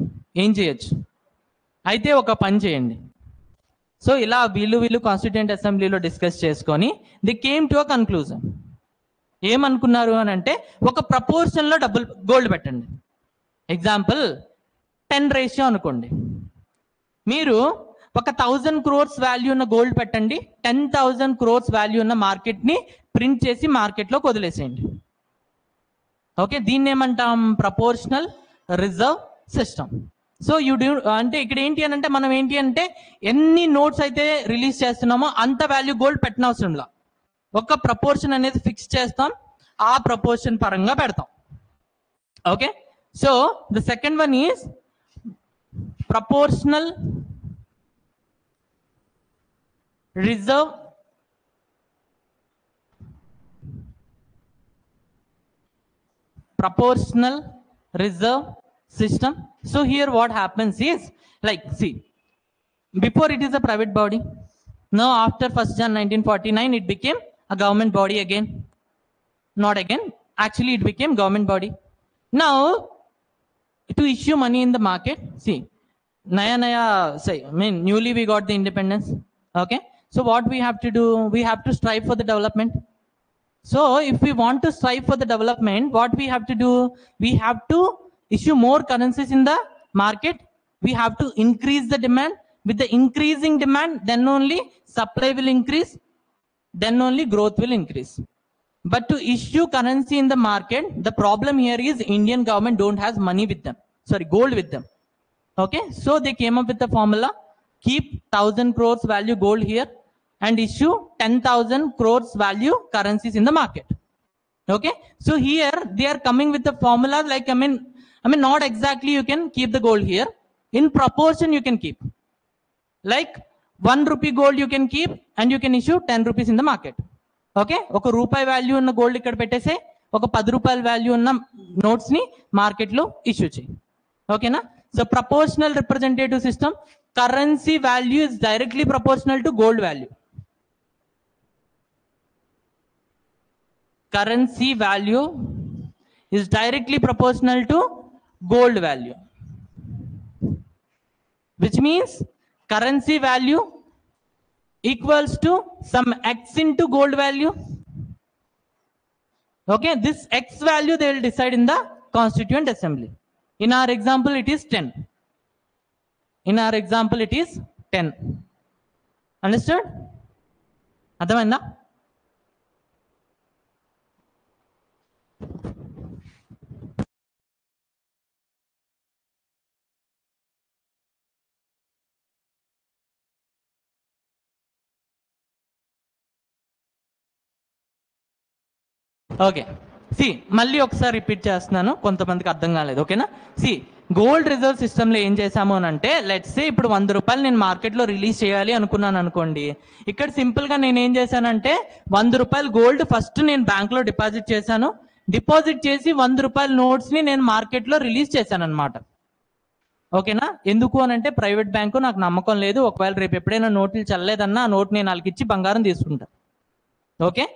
Speaker 1: ఏం చేయొచ్చు? అయితే ఒక పని చేయండి. సో ఇలా వీళ్ళు కాన్స్టిట్యూయెంట్ అసెంబ్లీలో డిస్కస్ చేసుకొని the came to a conclusion. ఏమనుకున్నారు అని అంటే ఒక ప్రపోర్షన్లో డబ్బులు గోల్డ్ పెట్టండి. ఎగ్జాంపుల్ 10 అనుకోండి. మీరు ఒక 1000 crores వాల్యూ ఉన్న గోల్డ్ పెట్టండి, 10,000 crores వాల్యూ ఉన్న మార్కెట్ని ప్రింట్ చేసి మార్కెట్లోకి వదిలేసేయండి. ఓకే, దీన్ని ఏమంటాం? Proportional reserve system. So you do అంటే ఇక్కడ ఏంటి అని అంటే మనం ఏంటి అంటే ఎన్ని నోట్స్ అయితే రిలీజ్ చేస్తున్నామో అంత వాల్యూ గోల్డ్ పెట్టనవసరంలా, ఒక ప్రపోర్షన్ అనేది ఫిక్స్ చేస్తాం, ఆ ప్రపోర్షన్ పరంగా పెడతాం. Okay, so the second one is proportional reserve system. So here what happens is, like, see, before it is a private body, now after 1 Jan 1949 it became a government body again. Not again, actually it became government body. Now to issue money in the market, see, newly we got the independence. Okay, so what we have to do, we have to strive for the development. So if we want to strive for the development, what we have to do, we have to issue more currencies in the market. We have to increase the demand. With the increasing demand, then only supply will increase, then only growth will increase. But to issue currency in the market, the problem here is Indian government don't has money with them, gold with them. Okay, so they came up with the formula, keep 1,000 crores value gold here and issue 10,000 crores value currencies in the market. Okay, so here they are coming with the formula, like I mean not exactly you can keep the gold here, in proportion you can keep. Like 1 rupee gold you can keep and you can issue 10 rupees in the market. Okay, ఒక రూపాయి value ఉన్న gold ఇక్కడ పెట్టేసే, ఒక 10 రూపాయల value ఉన్న notes ని market లో issue చేయి. ఓకేనా? So proportional representative system, currency value is directly proportional to gold value. Currency value is directly proportional to gold value, which means currency value equals to some x into gold value. Okay, this x value they will decide in the Constituent Assembly. In our example it is 10. Understood? అర్థమైందా? Okay, C మళ్ళీ ఒకసారి repeat చేస్తున్నాను, కొంతమందికి అర్థం కాలేదు. ఓకేనా? C gold reserve సిస్టంలో ఏం చేశాము అని అంటే, లెట్స్ సే ఇప్పుడు 100 రూపాయలు నేను మార్కెట్లో రిలీజ్ చేయాలి అనుకున్నాను అనుకోండి. ఇక్కడ సింపుల్గా నేను ఏం చేశానంటే 100 రూపాయలు గోల్డ్ ఫస్ట్ నేను బ్యాంక్లో డిపాజిట్ చేశాను. డిపాజిట్ చేసి 100 రూపాయల నోట్స్ని నేను మార్కెట్లో రిలీజ్ చేశాను అనమాట. ఓకేనా? ఎందుకు అని అంటే ప్రైవేట్ బ్యాంకు నాకు నమ్మకం లేదు, ఒకవేళ రేపు ఎప్పుడైనా నోట్లు చల్లలేదన్నా ఆ నోట్ నేను వాళ్ళకి ఇచ్చి బంగారం తీసుకుంటా. ఓకే,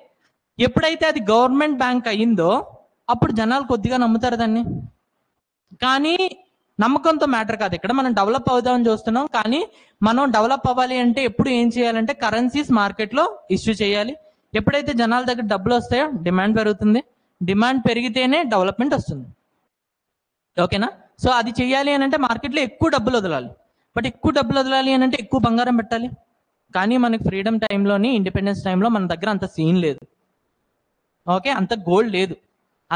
Speaker 1: ఎప్పుడైతే అది గవర్నమెంట్ బ్యాంక్ అయ్యిందో అప్పుడు జనాలు కొద్దిగా నమ్ముతారు దాన్ని. కానీ నమ్మకంతో మ్యాటర్ కాదు, ఇక్కడ మనం డెవలప్ అవుదామని చూస్తున్నాం. కానీ మనం డెవలప్ అవ్వాలి అంటే ఎప్పుడు ఏం చేయాలంటే కరెన్సీస్ మార్కెట్లో ఇష్యూ చేయాలి. ఎప్పుడైతే జనాల దగ్గర డబ్బులు వస్తాయో డిమాండ్ పెరుగుతుంది, డిమాండ్ పెరిగితేనే డెవలప్మెంట్ వస్తుంది. ఓకేనా? సో అది చేయాలి అని అంటే మార్కెట్లో ఎక్కువ డబ్బులు వదలాలి. బట్ ఎక్కువ డబ్బులు వదలాలి అని అంటే ఎక్కువ బంగారం పెట్టాలి. కానీ మనకి ఫ్రీడమ్ టైంలోని, ఇండిపెండెన్స్ టైంలో మన దగ్గర అంత సీన్ లేదు. ఓకే, అంత గోల్డ్ లేదు.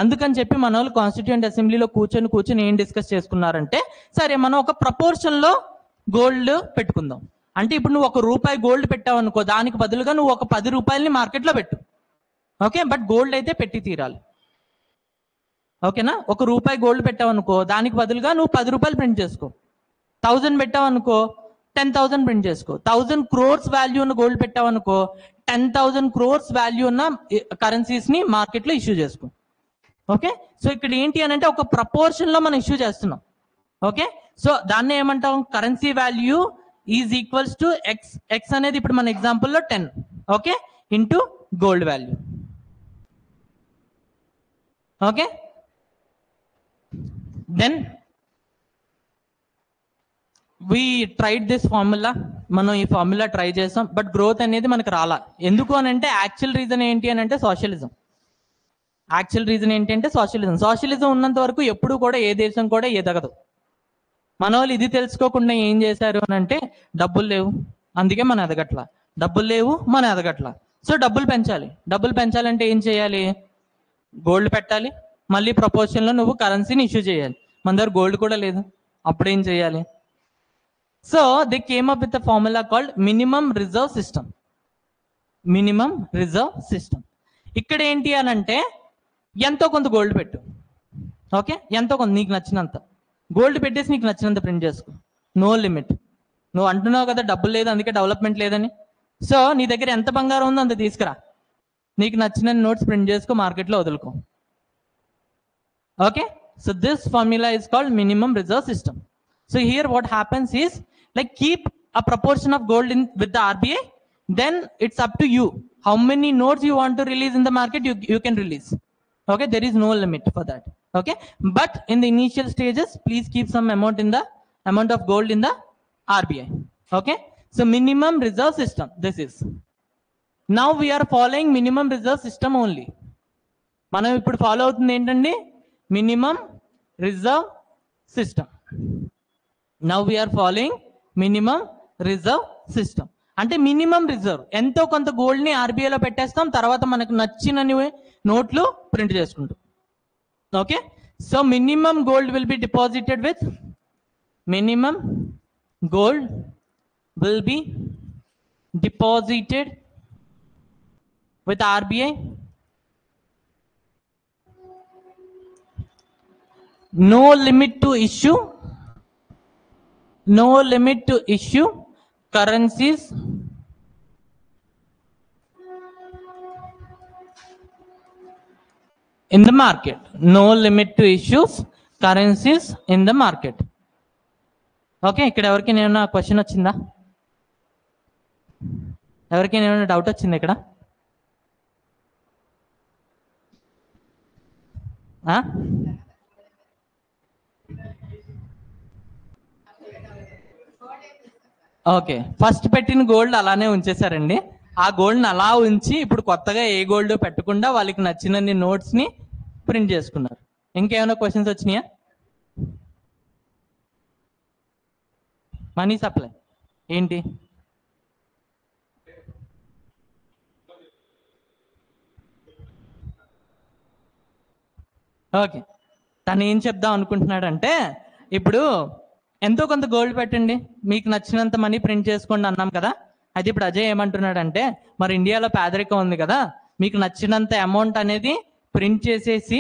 Speaker 1: అందుకని చెప్పి మన వాళ్ళు కాన్స్టిట్యూయెంట్ అసెంబ్లీలో కూర్చొని ఏం డిస్కస్ చేసుకున్నారంటే, సరే మనం ఒక ప్రపోర్షన్లో గోల్డ్ పెట్టుకుందాం. అంటే ఇప్పుడు నువ్వు ₹1 గోల్డ్ పెట్టావు అనుకో, దానికి బదులుగా నువ్వు ఒక ₹10 మార్కెట్లో పెట్టు. ఓకే, బట్ గోల్డ్ అయితే పెట్టి తీరాలి. ఓకేనా? ₹1 గోల్డ్ పెట్టావు అనుకో, దానికి బదులుగా నువ్వు ₹10 ప్రింట్ చేసుకో. 1000 పెట్టావు అనుకో, 10,000 ప్రింట్ చేసుకో. 1000 crores వాల్యూ ఉన్న గోల్డ్ పెట్టావు అనుకో, 10,000 crores వాల్యూ ఉన్న కరెన్సీస్ ని మార్కెట్లో ఇష్యూ చేసుకో. ఓకే, సో ఇక్కడ ఏంటి అని అంటే ఒక ప్రపోర్షన్ లో మనం ఇష్యూ చేస్తున్నాం. ఓకే, సో దాన్ని ఏమంటాం, currency value is equals to X. X అనేది ఇప్పుడు మన ఎగ్జాంపుల్లో 10, okay, into gold value. Okay, then we tried this formula. మనం ఈ ఫార్ములా ట్రై చేసాం, బట్ గ్రోత్ అనేది మనకు రాలా. ఎందుకు అని అంటే యాక్చువల్ రీజన్ ఏంటి అని అంటే సోషలిజం. యాక్చువల్ రీజన్ ఏంటంటే సోషలిజం. సోషలిజం ఉన్నంత వరకు ఎప్పుడు కూడా ఏ దేశం కూడా ఎదగదు. మన వాళ్ళు ఇది తెలుసుకోకుండా ఏం చేశారు అని అంటే, డబ్బులు లేవు అందుకే మనం ఎదగట్లా, డబ్బులు లేవు మనం ఎదగట్లా, సో డబ్బులు పెంచాలి. డబ్బులు పెంచాలంటే ఏం చేయాలి, గోల్డ్ పెట్టాలి, మళ్ళీ ప్రపోర్షన్లో నువ్వు కరెన్సీని ఇష్యూ చేయాలి. మన దగ్గర గోల్డ్ కూడా లేదు, అప్పుడు ఏం చేయాలి? So they came up with a formula called minimum reserve system. Minimum reserve system. ఇక్కడ ఏంటి అని అంటే ఎంతో కొంత గోల్డ్ పెట్టు. ఓకే, ఎంతో కొంత నీకు నచ్చినంత గోల్డ్ పెట్టేసి నీకు నచ్చినంత ప్రింట్ చేసుకో, నో లిమిట్. నువ్వు అంటున్నావు కదా డబ్బులు లేదు అందుకే డెవలప్మెంట్ లేదని, సో నీ దగ్గర ఎంత బంగారం ఉందో అంత తీసుకురా, నీకు నచ్చిన నోట్స్ ప్రింట్ చేసుకో, మార్కెట్లో వదులుకో. Okay, so this formula is called minimum reserve system. So here what happens is, like, keep a proportion of gold in with the RBI, then it's up to you how many notes you want to release in the market, you can release. Okay, there is no limit for that. Okay, but in the initial stages please keep some amount of gold in the RBI. Okay, so minimum reserve system this is. Now we are following minimum reserve system only. మనం ఇప్పుడు follow అవుతుంది ఏంటండి, minimum reserve system. Now we're following minimum reserve system. అంటే minimum reserve, ఎంతో కొంత gold ని ఆర్బీఐలో పెట్టేస్తాం, తర్వాత మనకు నచ్చిన నోట్లు ప్రింట్ చేసుకుంటాం. Okay, so minimum gold will be deposited with minimum gold will be deposited with RBI. No limit to issue, no limit to issue currencies in the market. No limit to issues currencies in the market. Okay, ఇక్కడ ఎవరికైనా ఏమైనా question వచ్చిందా? ఎవరికైనా ఏమైనా doubt వచ్చిందా ఇక్కడ? Okay, first పెట్టిన gold అలానే ఉంచేశారండి. ఆ గోల్డ్ని అలా ఉంచి ఇప్పుడు కొత్తగా ఏ గోల్డ్ పెట్టకుండా వాళ్ళకి నచ్చిన నోట్స్ ని ప్రింట్ చేసుకున్నారు. ఇంకేమైనా క్వశ్చన్స్ వచ్చినాయా? మనీ సప్లై ఏంటి? ఓకే, తను ఏం చెప్దాం అనుకుంటున్నాడంటే, ఇప్పుడు ఎంతో కొంత గోల్డ్ పెట్టండి, మీకు నచ్చినంత మనీ ప్రింట్ చేసుకోండి అన్నాం కదా. అయితే ఇప్పుడు అజయ్ ఏమంటున్నాడంటే, మరి ఇండియాలో పేదరికం ఉంది కదా, మీకు నచ్చినంత అమౌంట్ అనేది ప్రింట్ చేసేసి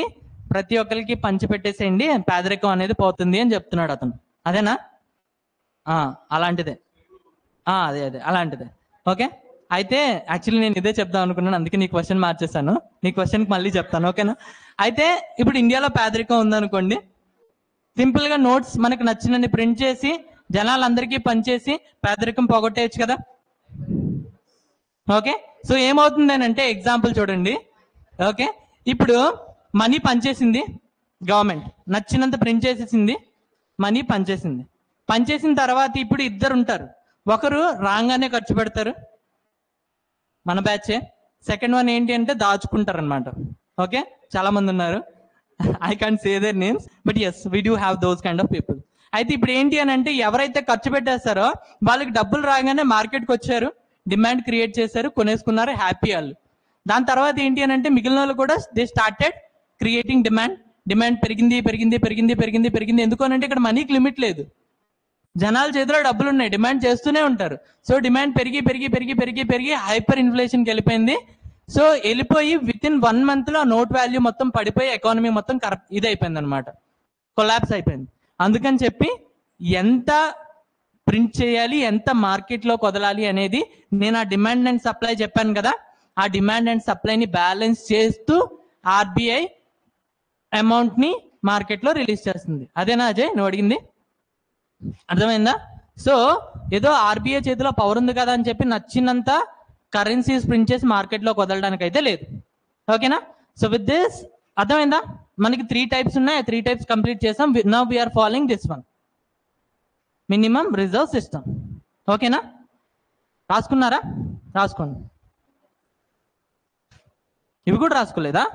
Speaker 1: ప్రతి ఒక్కరికి పంచి పెట్టేసేయండి, పేదరికం అనేది పోతుంది అని చెప్తున్నాడు అతను. అదేనా? అలాంటిదే, అదే అదే అలాంటిదే. ఓకే, అయితే యాక్చువల్లీ నేను ఇదే చెప్దాం అనుకున్నాను, అందుకే నీ క్వశ్చన్ మార్చేసాను. నీ క్వశ్చన్కి మళ్ళీ చెప్తాను, ఓకేనా? అయితే ఇప్పుడు ఇండియాలో పేదరికం ఉందనుకోండి, సింపుల్ గా నోట్స్ మనకు నచ్చినన్ని ప్రింట్ చేసి జనాలందరికీ పనిచేసి పేదరికం పోగొట్టేయచ్చు కదా. ఓకే, సో ఏమవుతుంది అని అంటే ఎగ్జాంపుల్ చూడండి. ఓకే, ఇప్పుడు మనీ పనిచేసింది, గవర్నమెంట్ నచ్చినంత ప్రింట్ చేసేసింది, మనీ పనిచేసింది. పనిచేసిన తర్వాత ఇప్పుడు ఇద్దరు ఉంటారు, ఒకరు రాగానే ఖర్చు పెడతారు, మన బ్యాచే. సెకండ్ వన్ ఏంటి అంటే దాచుకుంటారు అనమాట. ఓకే, చాలా మంది ఉన్నారు. I can't say their names, but yes we do have those kind of people. అయితే ఇప్పుడు ఏంటి అని అంటే ఎవరైతే ఖర్చు పెట్టేస్తారో వాళ్ళకి డబ్బులు రాగానే మార్కెట్కి వచ్చారు, డిమాండ్ క్రియేట్ చేశారు, కొనేసుకున్నారు, హ్యాపీ వాళ్ళు. దాని తర్వాత ఏంటి అని అంటే మిగిలిన వాళ్ళు కూడా they started creating demand. Demand పెరిగింది పెరిగింది పెరిగింది పెరిగింది పెరిగింది. ఎందుకు అని అంటే ఇక్కడ మనీకి లిమిట్ లేదు, జనాల చేతిలో డబ్బులు ఉన్నాయి, డిమాండ్ చేస్తూనే ఉంటారు. సో డిమాండ్ పెరిగి పెరిగి పెరిగి పెరిగి పెరిగి హైపర్ ఇన్ఫ్లేషన్కి వెళ్ళిపోయింది. సో వెళ్ళిపోయి విత్ ఇన్ 1 month లో నోట్ వాల్యూ మొత్తం పడిపోయి ఎకానమీ మొత్తం కరెక్ట్ ఇది అయిపోయింది అనమాట, కొలాప్స్ అయిపోయింది. అందుకని చెప్పి ఎంత ప్రింట్ చేయాలి, ఎంత మార్కెట్లో వదలాలి అనేది నేను ఆ డిమాండ్ అండ్ సప్లై చెప్పాను కదా, ఆ డిమాండ్ అండ్ సప్లైని బ్యాలెన్స్ చేస్తూ ఆర్బీఐ అమౌంట్ని మార్కెట్లో రిలీజ్ చేస్తుంది. అదేనా అజయ్ నువ్వు అడిగింది? అర్థమైందా? సో ఏదో ఆర్బీఐ చేతిలో పవర్ ఉంది కదా అని చెప్పి నచ్చినంత కరెన్సీస్ ప్రింట్ చేసి మార్కెట్లోకి వదలడానికి అయితే లేదు. ఓకేనా? సో విత్ దిస్ అర్థమైందా? మనకి 3 types ఉన్నాయి, 3 types కంప్లీట్ చేసాం. Now we're following this one, minimum reserve system. ఓకేనా? రాసుకున్నారా? రాసుకోండి. ఇవి కూడా రాసుకోలేదా?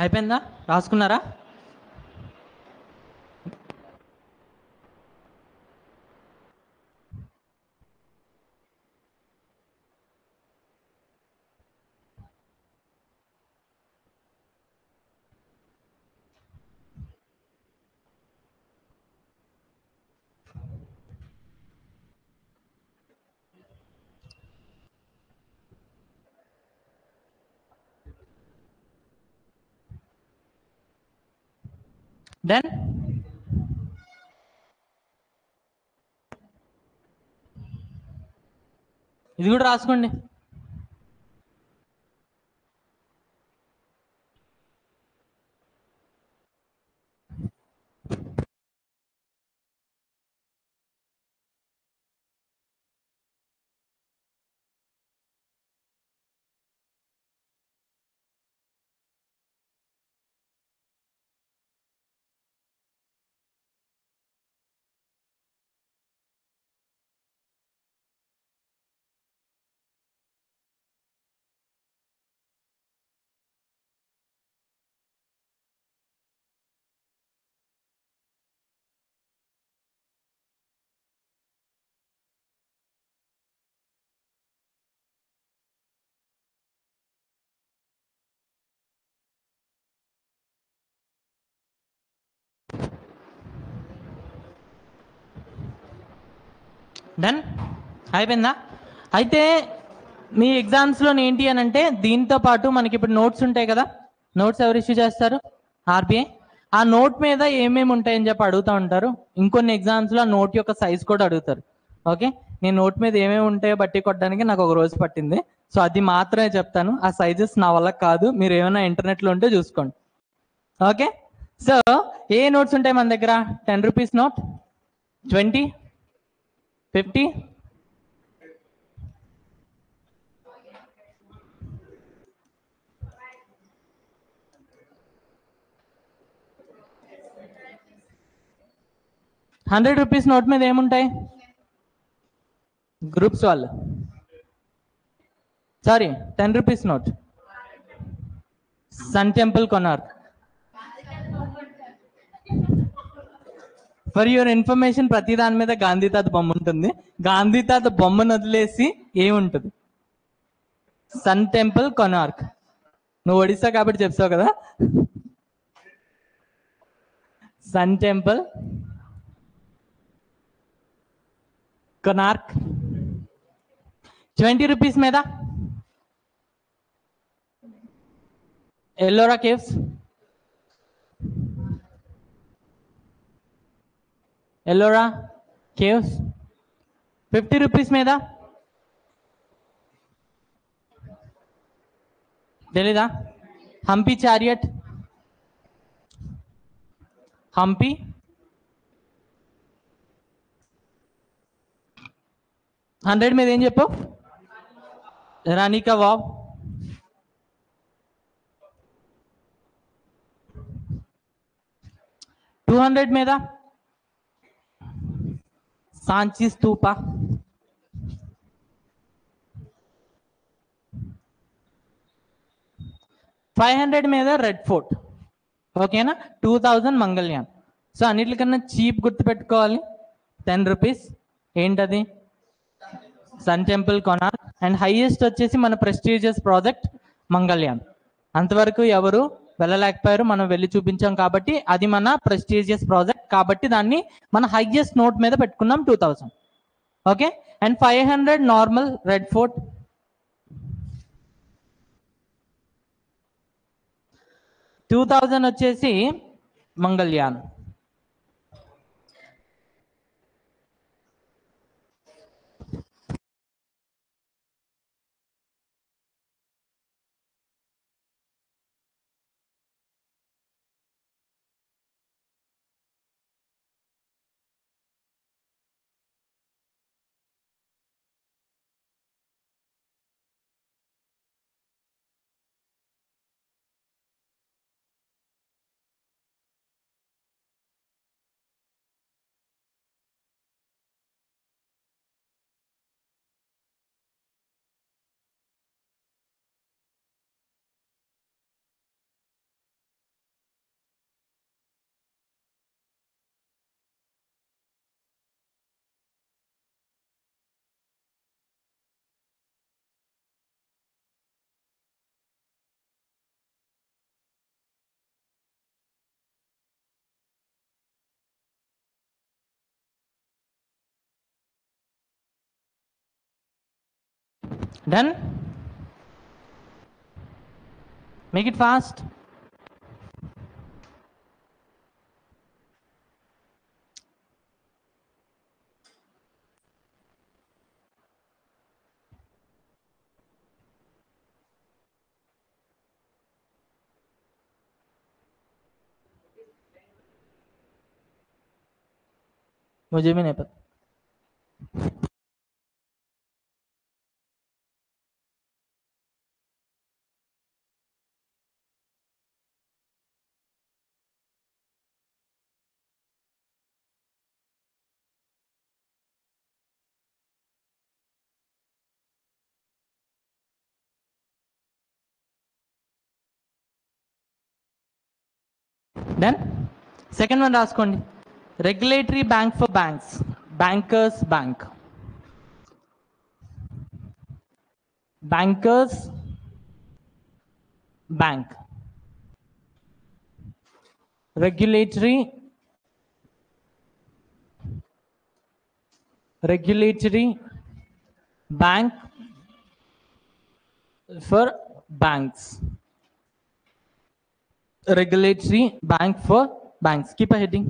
Speaker 1: అయిపోయిందా? రాసుకున్నారా? దెన్ ఇది కూడా రాసుకోండి. డన్ అయిపోయిందా? అయితే మీ ఎగ్జామ్స్లో ఏంటి అని అంటే దీంతో పాటు మనకి ఇప్పుడు నోట్స్ ఉంటాయి కదా, నోట్స్ ఎవరు ఇష్యూ చేస్తారు? ఆర్బీఐ. ఆ నోట్ మీద ఏమేమి ఉంటాయని చెప్పి అడుగుతూ ఉంటారు. ఇంకొన్ని ఎగ్జామ్స్లో ఆ నోట్ యొక్క సైజ్ కూడా అడుగుతారు. ఓకే, నేను నోట్ మీద ఏమేమి ఉంటాయో బట్టి కొట్టడానికి నాకు ఒక రోజు పట్టింది. సో అది మాత్రమే చెప్తాను, ఆ సైజెస్ నా వల్ల కాదు, మీరు ఏమైనా ఇంటర్నెట్లో ఉంటే చూసుకోండి. ఓకే, సో ఏ నోట్స్ ఉంటాయి మన దగ్గర? 10 రూపీస్ నోట్, 20, 50, 100 రూపీస్ నోట్ మీద ఏముంటాయి? గ్రూప్స్ వాళ్ళు. Sorry, 10 rupees note, sun temple Konark. For your information ప్రతి దాని మీద గాంధీ తాత బొమ్మ ఉంటుంది. గాంధీ తాత బొమ్మను వదిలేసి ఏముంటుంది? Sun temple Konark. నువ్వు ఒడిస్సా కాబట్టి చెప్తావు కదా, సన్ టెంపుల్ కొనార్క్. 20 రూపీస్ మీద Ellora caves, Ellora caves 50 rupees మీద తెలీదా? హంపి చారియట్, హంపి 100 మీద ఏం చెప్పు? రాణికా వావ్, $200 మీద సాంచి స్తూప, 500 మీద రెడ్ ఫోర్ట్. ఓకేనా? 2000 మంగళ్యాన్. సో అన్నిటికన్నా చీప్ గుర్తుపెట్టుకోవాలి 10 రూపీస్. ఏంటది? Sun temple Konark. And highest వచ్చేసి మన ప్రెస్టీజియస్ ప్రాజెక్ట్ మంగళ్యాన్. అంతవరకు ఎవరు వెళ్ళలేకపోయారు, మనం వెళ్ళి చూపించాం కాబట్టి అది మన ప్రెస్టీజియస్ ప్రాజెక్ట్ కాబట్టి దాన్ని మన హైయెస్ట్ నోట్ మీద పెట్టుకున్నాం 2000. Okay. And 500 normal red fort, 2000 వచ్చేసి Mangalyaan. Done? Make it fast. मुझे भी नहीं पता. Done? Second one రాసుకోండి. Regulatory bank for banks, bankers bank, bankers bank, regulatory bank for banks, regulatory bank for banks. Keep a heading.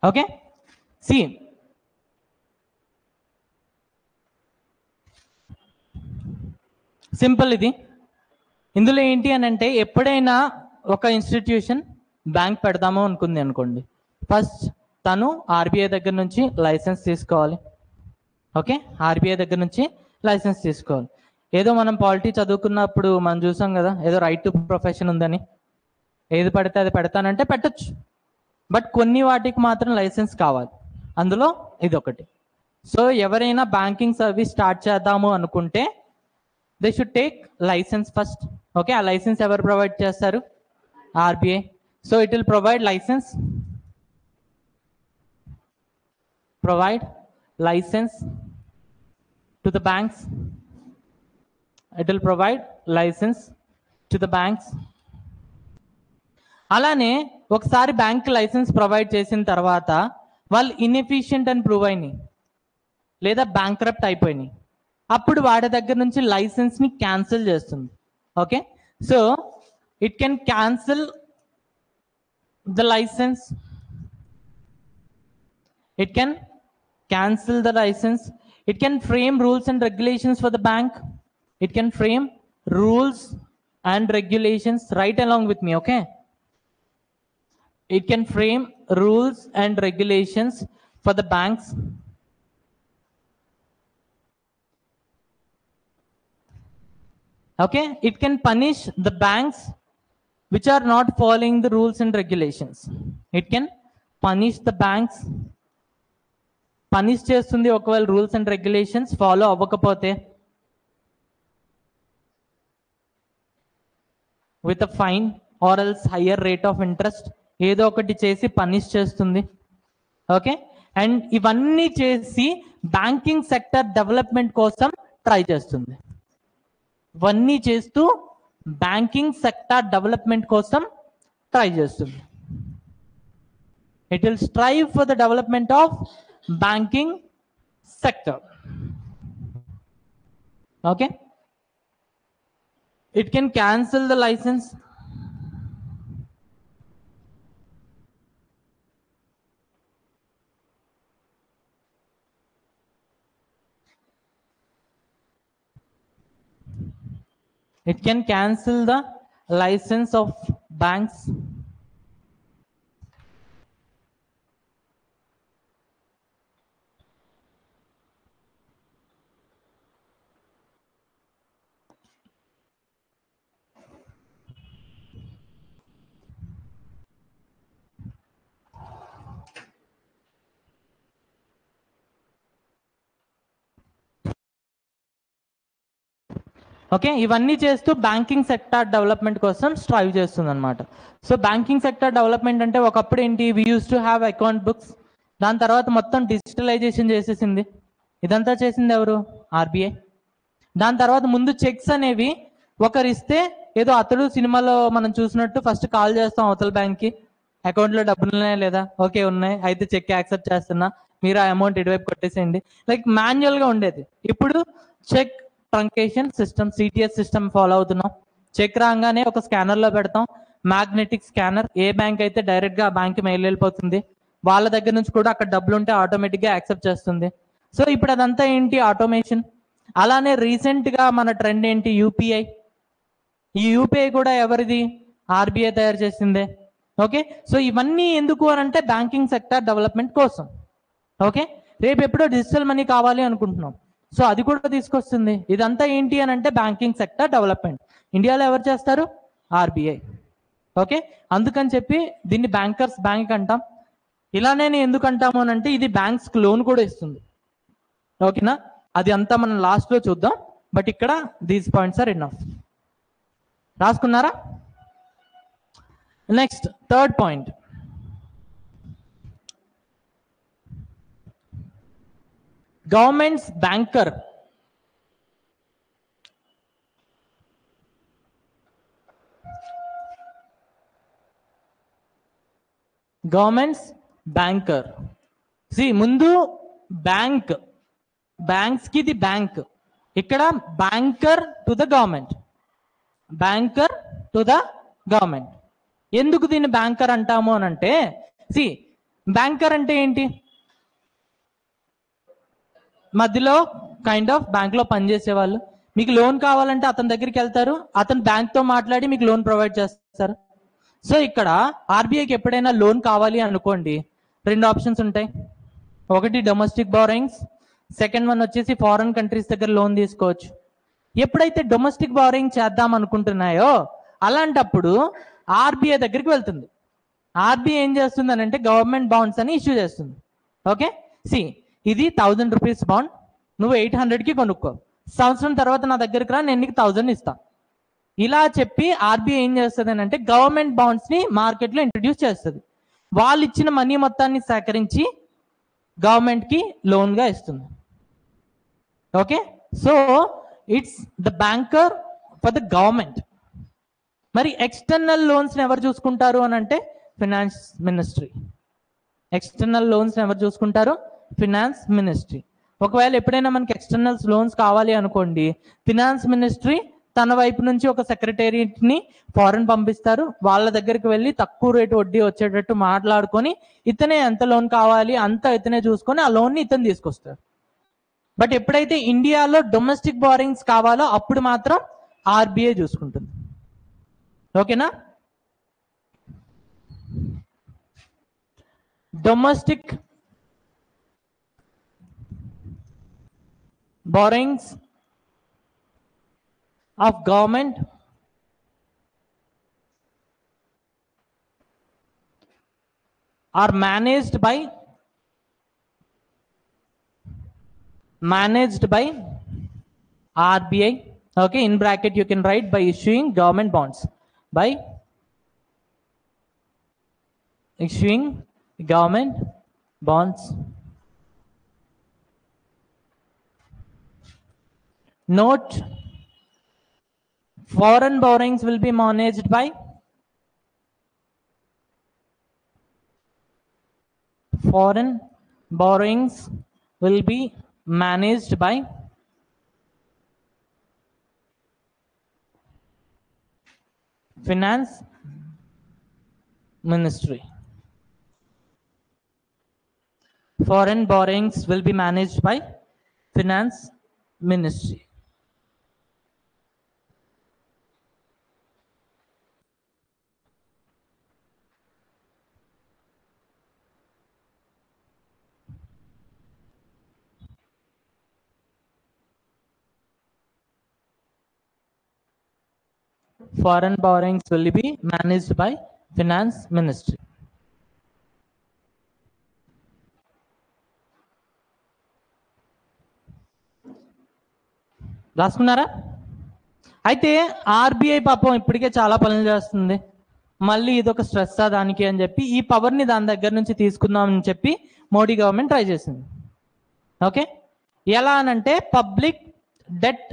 Speaker 1: Okay, see, simple ఇది. ఇందులో ఏంటి అని అంటే ఎప్పుడైనా ఒక ఇన్స్టిట్యూషన్ బ్యాంక్ పెడదాము అనుకుంది అనుకోండి, ఫస్ట్ తను ఆర్బీఐ దగ్గర నుంచి లైసెన్స్ తీసుకోవాలి. ఓకే, ఆర్బీఐ దగ్గర నుంచి లైసెన్స్ తీసుకోవాలి. ఏదో మనం పాలిటీ చదువుకున్నప్పుడు మనం చూసాం కదా, ఏదో రైట్ టు ప్రొఫెషన్ ఉందని, ఏది పడితే అది పెడతానంటే పెట్టచ్చు. బట్ కొన్ని వాటికి మాత్రం లైసెన్స్ కావాలి, అందులో ఇది ఒకటి. సో ఎవరైనా బ్యాంకింగ్ సర్వీస్ స్టార్ట్ చేద్దాము అనుకుంటే they should take license first. Okay, ఆ లైసెన్స్ ఎవరు ప్రొవైడ్ చేస్తారు? RBI. So it will provide license, provide license to the banks. It will provide license to the banks. అలానే ఒకసారి బ్యాంక్ లైసెన్స్ ప్రొవైడ్ చేసిన తర్వాత వాళ్ళు ఇన్ఎఫిషియెంట్ అని ప్రూవ్ అయినాయి లేదా బ్యాంక్రప్ట్ అయిపోయినాయి, అప్పుడు వాడి దగ్గర నుంచి లైసెన్స్ని క్యాన్సిల్ చేస్తుంది. Okay, so it can cancel the license, it can cancel the license, it can frame rules and regulations for the bank, it can frame rules and regulations. Write along with me, okay? It can frame rules and regulations for the banks. Okay, it can punish the banks which are not following the rules and regulations. It can punish the banks, punish చేస్తుంది ఒకవేళ rules and regulations follow అవ్వకపోతే, with a fine or else higher rate of interest, ఏదో ఒకటి చేసి punish చేస్తుంది. Okay, and ఇవన్నీ చేసి banking sector development కోసం ట్రై చేస్తుంది. ఇవన్నీ చేస్తూ బ్యాంకింగ్ సెక్టర్ డెవలప్మెంట్ కోసం ట్రై చేస్తుంది. It will strive for the development of banking sector. Okay, it can cancel the license, it can cancel the license of banks. Okay, ఇవన్నీ చేస్తూ banking sector development కోసం strive చేస్తుంది అనమాట. So banking sector development అంటే ఒకప్పుడు ఏంటి, we use to have account books, దాని తర్వాత మొత్తం డిజిటలైజేషన్ చేసేసింది. ఇదంతా చేసింది ఎవరు? ఆర్బీఐ. దాని తర్వాత ముందు చెక్స్ అనేవి ఒకరు ఇస్తే ఏదో అతడు సినిమాలో మనం చూసినట్టు ఫస్ట్ కాల్ చేస్తాం అవతల బ్యాంక్కి, అకౌంట్లో డబ్బులు ఉన్నాయా లేదా, ఓకే ఉన్నాయి, అయితే చెక్ యాక్సెప్ట్ చేస్తున్నా, మీరు ఆ అమౌంట్ ఇటువైపు కొట్టేసేయండి, లైక్ మాన్యువల్గా ఉండేది. ఇప్పుడు cheque truncation system, CTS system follow అవుతున్నాం. చెక్ రాగానే ఒక స్కానర్లో పెడతాం, మ్యాగ్నెటిక్ స్కానర్, ఏ బ్యాంక్ అయితే డైరెక్ట్గా ఆ బ్యాంక్కి మెయిల్ వెళ్ళిపోతుంది, వాళ్ళ దగ్గర నుంచి కూడా అక్కడ డబ్బులు ఉంటే ఆటోమేటిక్గా యాక్సెప్ట్ చేస్తుంది. సో ఇప్పుడు అదంతా ఏంటి, ఆటోమేషన్. అలానే రీసెంట్గా మన ట్రెండ్ ఏంటి, యూపీఐ. ఈ యూపీఐ కూడా ఎవరిది? ఆర్బీఐ తయారు చేసిందే. ఓకే, సో ఇవన్నీ ఎందుకు అని అంటే బ్యాంకింగ్ సెక్టర్ డెవలప్మెంట్ కోసం. ఓకే, రేపు ఎప్పుడో డిజిటల్ మనీ కావాలి అనుకుంటున్నాం, సో అది కూడా తీసుకొస్తుంది. ఇదంతా ఏంటి అని అంటే బ్యాంకింగ్ సెక్టర్ డెవలప్మెంట్. ఇండియాలో ఎవరు చేస్తారు? ఆర్బీఐ. ఓకే, అందుకని చెప్పి దీన్ని బ్యాంకర్స్ బ్యాంక్ అంటాం. ఇలానే ఎందుకు అంటాము అని అంటే ఇది బ్యాంక్స్కి లోన్ కూడా ఇస్తుంది. ఓకేనా, అది అంతా మనం లాస్ట్లో చూద్దాం, బట్ ఇక్కడ దీస్ పాయింట్స్ ఆర్ ఇనఫ్. రాసుకున్నారా? Next third point, governments banker. Governments banker. ముందు బ్యాంక్, బ్యాంక్స్ కి ఇది బ్యాంక్, ఇక్కడ banker to the government, banker to the government. ఎందుకు దీన్ని బ్యాంకర్ అంటాము అని అంటే, బ్యాంకర్ అంటే ఏంటి, మధ్యలో కైండ్ ఆఫ్ బ్యాంక్లో పనిచేసే వాళ్ళు. మీకు లోన్ కావాలంటే అతని దగ్గరికి వెళ్తారు, అతను బ్యాంక్తో మాట్లాడి మీకు లోన్ ప్రొవైడ్ చేస్తారు. సో ఇక్కడ ఆర్బీఐకి ఎప్పుడైనా లోన్ కావాలి అనుకోండి, రెండు ఆప్షన్స్ ఉంటాయి. ఒకటి డొమెస్టిక్ బారోయింగ్స్, సెకండ్ వన్ వచ్చేసి ఫారెన్ కంట్రీస్ దగ్గర లోన్ తీసుకోవచ్చు. ఎప్పుడైతే డొమెస్టిక్ బారోయింగ్ చేద్దాం అనుకుంటున్నాయో అలాంటప్పుడు ఆర్బీఐ దగ్గరికి వెళ్తుంది. ఆర్బీఐ ఏం చేస్తుంది అని అంటే గవర్నమెంట్ బాండ్స్ అని ఇష్యూ చేస్తుంది. ఓకే, ఇది 1000 రూపీస్ బాండ్, నువ్వు 800కి కొనుక్కో, సంవత్సరం తర్వాత నా దగ్గరికి రా, నేను నీకు 1000 ఇస్తా. ఇలా చెప్పి ఆర్బీఐ ఏం చేస్తుంది అంటే గవర్నమెంట్ బాండ్స్ని మార్కెట్లో ఇంట్రడ్యూస్ చేస్తుంది. వాళ్ళు ఇచ్చిన మనీ మొత్తాన్ని సేకరించి గవర్నమెంట్కి లోన్గా ఇస్తుంది. Okay, so it's the banker for the government. మరి ఎక్స్టర్నల్ లోన్స్ని ఎవరు చూసుకుంటారు అని అంటే ఫినాన్స్ మినిస్ట్రీ. ఎక్స్టర్నల్ లోన్స్ ఎవరు చూసుకుంటారు? Finance ministry. ఒకవేళ ఎప్పుడైనా మనకి ఎక్స్టర్నల్ లోన్స్ కావాలి అనుకోండి, ఫినాన్స్ మినిస్ట్రీ తన వైపు నుంచి ఒక సెక్రటేరియట్ని ఫారెన్ పంపిస్తారు. వాళ్ళ దగ్గరికి వెళ్ళి తక్కువ రేటు వడ్డీ వచ్చేటట్టు మాట్లాడుకొని ఇతనే ఎంత లోన్ కావాలి అంత ఇతనే చూసుకొని ఆ లోన్ని ఇతను తీసుకొస్తారు. బట్ ఎప్పుడైతే ఇండియాలో డొమెస్టిక్ బారింగ్స్ కావాలో అప్పుడు మాత్రం ఆర్బీఐ చూసుకుంటుంది. ఓకేనా? Domestic borrowings of government are managed by RBI. Okay, in bracket you can write by issuing government bonds, by issuing government bonds. Note, foreign borrowings will be managed by finance ministry. Foreign borrowings will be managed by finance ministry. Foreign borrowings will be managed by finance ministry. రాసుకున్నారా? అయితే RBI పాపం ఇప్పటికే చాలా పనులు చేస్తుంది, మళ్ళీ ఇదొక stress దానికి అని చెప్పి ఈ పవర్ని దాని దగ్గర నుంచి తీసుకుందాం అని చెప్పి మోడీ గవర్నమెంట్ ట్రై చేసింది. ఓకే, ఎలా అనంటే పబ్లిక్ డెట్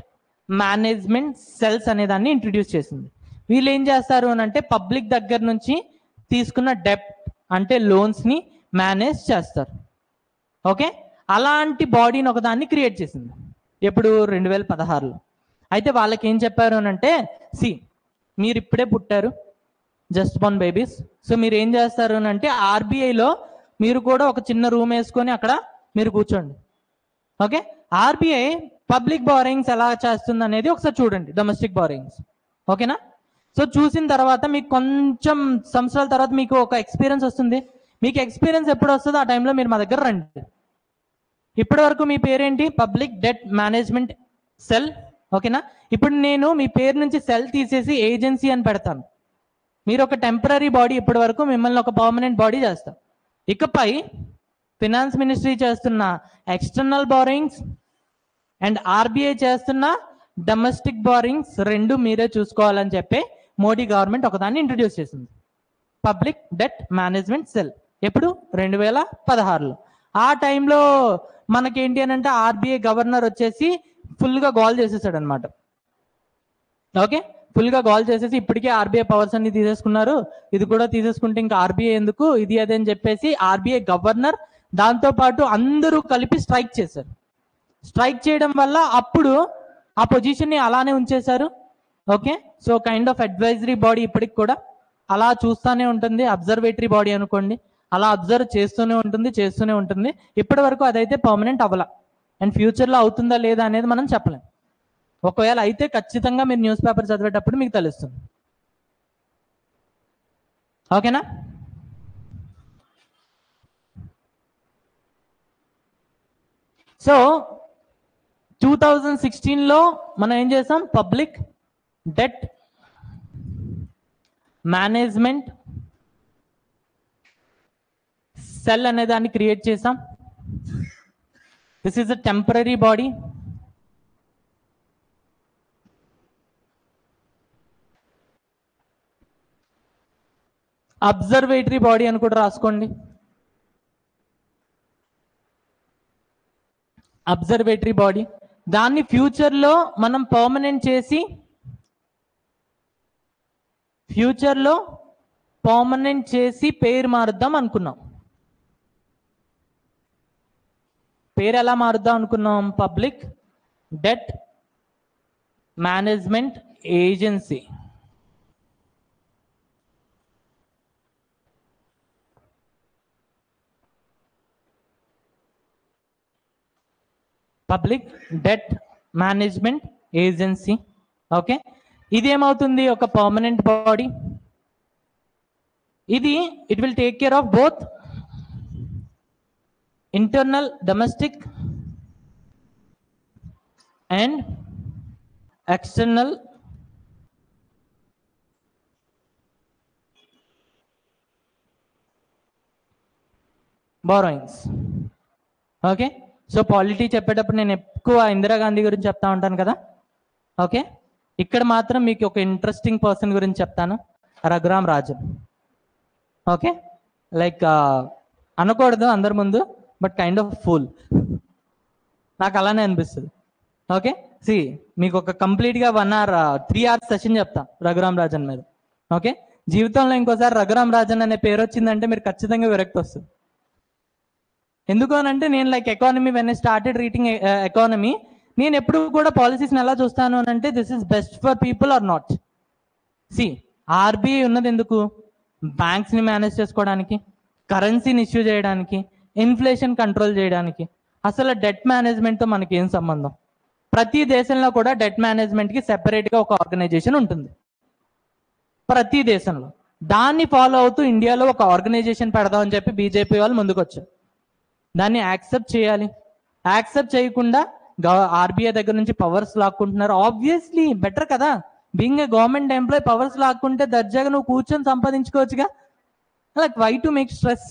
Speaker 1: మేనేజ్మెంట్ సెల్స్ అనే దాన్ని ఇంట్రడ్యూస్ చేసింది. వీళ్ళు ఏం చేస్తారు అని అంటే పబ్లిక్ దగ్గర నుంచి తీసుకున్న డెట్ అంటే లోన్స్ని మేనేజ్ చేస్తారు. ఓకే, అలాంటి బాడీని ఒకదాన్ని క్రియేట్ చేసింది ఎప్పుడు 2016లో. అయితే వాళ్ళకి ఏం చెప్పారు అని అంటే, మీరు ఇప్పుడే పుట్టారు, జస్ట్ బోర్న్ బేబీస్, సో మీరు ఏం చేస్తారు అని అంటే ఆర్బీఐలో మీరు కూడా ఒక చిన్న రూమ్ వేసుకొని అక్కడ మీరు కూర్చోండి. ఓకే, ఆర్బీఐ పబ్లిక్ బారోయింగ్స్ ఎలా చేస్తుంది అనేది ఒకసారి చూడండి, డొమెస్టిక్ బారోయింగ్స్. ఓకేనా? సో చూసిన తర్వాత మీకు కొంచెం సంవత్సరాల తర్వాత మీకు ఒక ఎక్స్పీరియన్స్ వస్తుంది. మీకు ఎక్స్పీరియన్స్ ఎప్పుడు వస్తుందో ఆ టైంలో మీరు మా దగ్గర రండి. ఇప్పటి వరకు మీ పేరేంటి? Public debt management cell. ఓకేనా? ఇప్పుడు నేను మీ పేరు నుంచి సెల్ తీసేసి ఏజెన్సీ అని పెడతాను. మీరు ఒక టెంపరీ బాడీ, ఇప్పటి వరకు మిమ్మల్ని ఒక పర్మనెంట్ బాడీ చేస్తాం. ఇకపై ఫినాన్స్ మినిస్ట్రీ చేస్తున్న ఎక్స్టర్నల్ బారోయింగ్స్ అండ్ ఆర్బీఐ చేస్తున్న డొమెస్టిక్ బారోయింగ్స్ రెండు మీరే చూసుకోవాలని చెప్పి మోడీ గవర్నమెంట్ ఒకదాన్ని ఇంట్రడ్యూస్ చేసింది, పబ్లిక్ డెట్ మేనేజ్మెంట్ సెల్. ఎప్పుడు? 2016లో. ఆ టైంలో మనకేంటి అని అంటే ఆర్బీఐ గవర్నర్ వచ్చేసి ఫుల్గా గోల్ చేసేసాడు అనమాట. ఓకే, ఫుల్గా గోల్ చేసేసి ఇప్పటికే ఆర్బీఐ పవర్స్ అన్ని తీసేసుకున్నారు, ఇది కూడా తీసేసుకుంటే ఇంకా ఆర్బీఐ ఎందుకు, ఇది అదే అని చెప్పేసి ఆర్బీఐ గవర్నర్ దాంతోపాటు అందరూ కలిపి స్ట్రైక్ చేశారు. స్ట్రైక్ చేయడం వల్ల అప్పుడు ఆ పొజిషన్ని అలానే ఉంచేశారు. Okay, so kind of advisory body ఇప్పటికి కూడా అలా చూస్తూనే ఉంటుంది, అబ్జర్వేటరీ బాడీ అనుకోండి, అలా అబ్జర్వ్ చేస్తూనే ఉంటుంది. ఇప్పటి వరకు అదైతే పర్మనెంట్ అవ్వాల, అండ్ ఫ్యూచర్లో అవుతుందా లేదా అనేది మనం చెప్పలేం. ఒకవేళ అయితే ఖచ్చితంగా మీరు న్యూస్ పేపర్ చదివేటప్పుడు మీకు తెలుస్తుంది. ఓకేనా? సో 2016లో మనం ఏం చేసాం? పబ్లిక్ డెట్ మేనేజ్మెంట్ సెల్ అనే దాన్ని క్రియేట్ చేసాం. This is a temporary body. Observatory body అని కూడా రాసుకోండి. అబ్జర్వేటరీ బాడీ, దాన్ని ఫ్యూచర్లో మనం పర్మనెంట్ చేసి పేరు మారుద్దాం అనుకున్నాం. పేరు ఎలా మారుద్దాం అనుకున్నాం? Public debt management agency. Public debt management agency. Okay, ఇదేమవుతుంది? ఒక పర్మనెంట్ బాడీ. ఇది it will take care of both internal domestic and external borrowings. Okay, so polity చెప్పేటప్పుడు నేను ఎక్కువ ఇందిరాగాంధీ గురించి చెప్తా ఉంటాను కదా. ఓకే, ఇక్కడ మాత్రం మీకు ఒక ఇంట్రెస్టింగ్ పర్సన్ గురించి చెప్తాను, రఘురామ్ రాజన్. ఓకే, లైక్ అనకూడదు అందరి ముందు, బట్ కైండ్ ఆఫ్ ఫూల్, నాకు అలానే అనిపిస్తుంది. ఓకే, సి మీకు ఒక కంప్లీట్గా 1 hour 3 hours సెషన్ చెప్తా రఘురామ్ రాజన్ మీద. ఓకే, జీవితంలో ఇంకోసారి రఘురామ్ రాజన్ అనే పేరు వచ్చిందంటే మీరు ఖచ్చితంగా విరక్తి వస్తుంది. ఎందుకు అని అంటే, నేను like economy, when I started reading economy, నేను ఎప్పుడు కూడా పాలసీస్ని ఎలా చూస్తాను అని అంటే, this is best for people or not. See RBI ఉన్నది ఎందుకు? బ్యాంక్స్ని మేనేజ్ చేసుకోవడానికి, కరెన్సీని ఇష్యూ చేయడానికి, ఇన్ఫ్లేషన్ కంట్రోల్ చేయడానికి. అసలు డెట్ మేనేజ్మెంట్తో మనకి ఏం సంబంధం? ప్రతి దేశంలో కూడా డెట్ మేనేజ్మెంట్కి సెపరేట్గా ఒక ఆర్గనైజేషన్ ఉంటుంది, ప్రతి దేశంలో. దాన్ని ఫాలో అవుతూ ఇండియాలో ఒక ఆర్గనైజేషన్ పెడదామని చెప్పి బీజేపీ వాళ్ళు ముందుకు వచ్చారు. దాన్ని యాక్సెప్ట్ చేయాలి. యాక్సెప్ట్ చేయకుండా ఆర్బీఐ దగ్గర నుంచి పవర్స్ లాక్కుంటున్నారు. ఆబ్వియస్లీ బెటర్ కదా, being a government employee powers లాక్కుంటే దర్జాగా నువ్వు కూర్చొని సంపాదించుకోవచ్చుగా. Like why to make stress?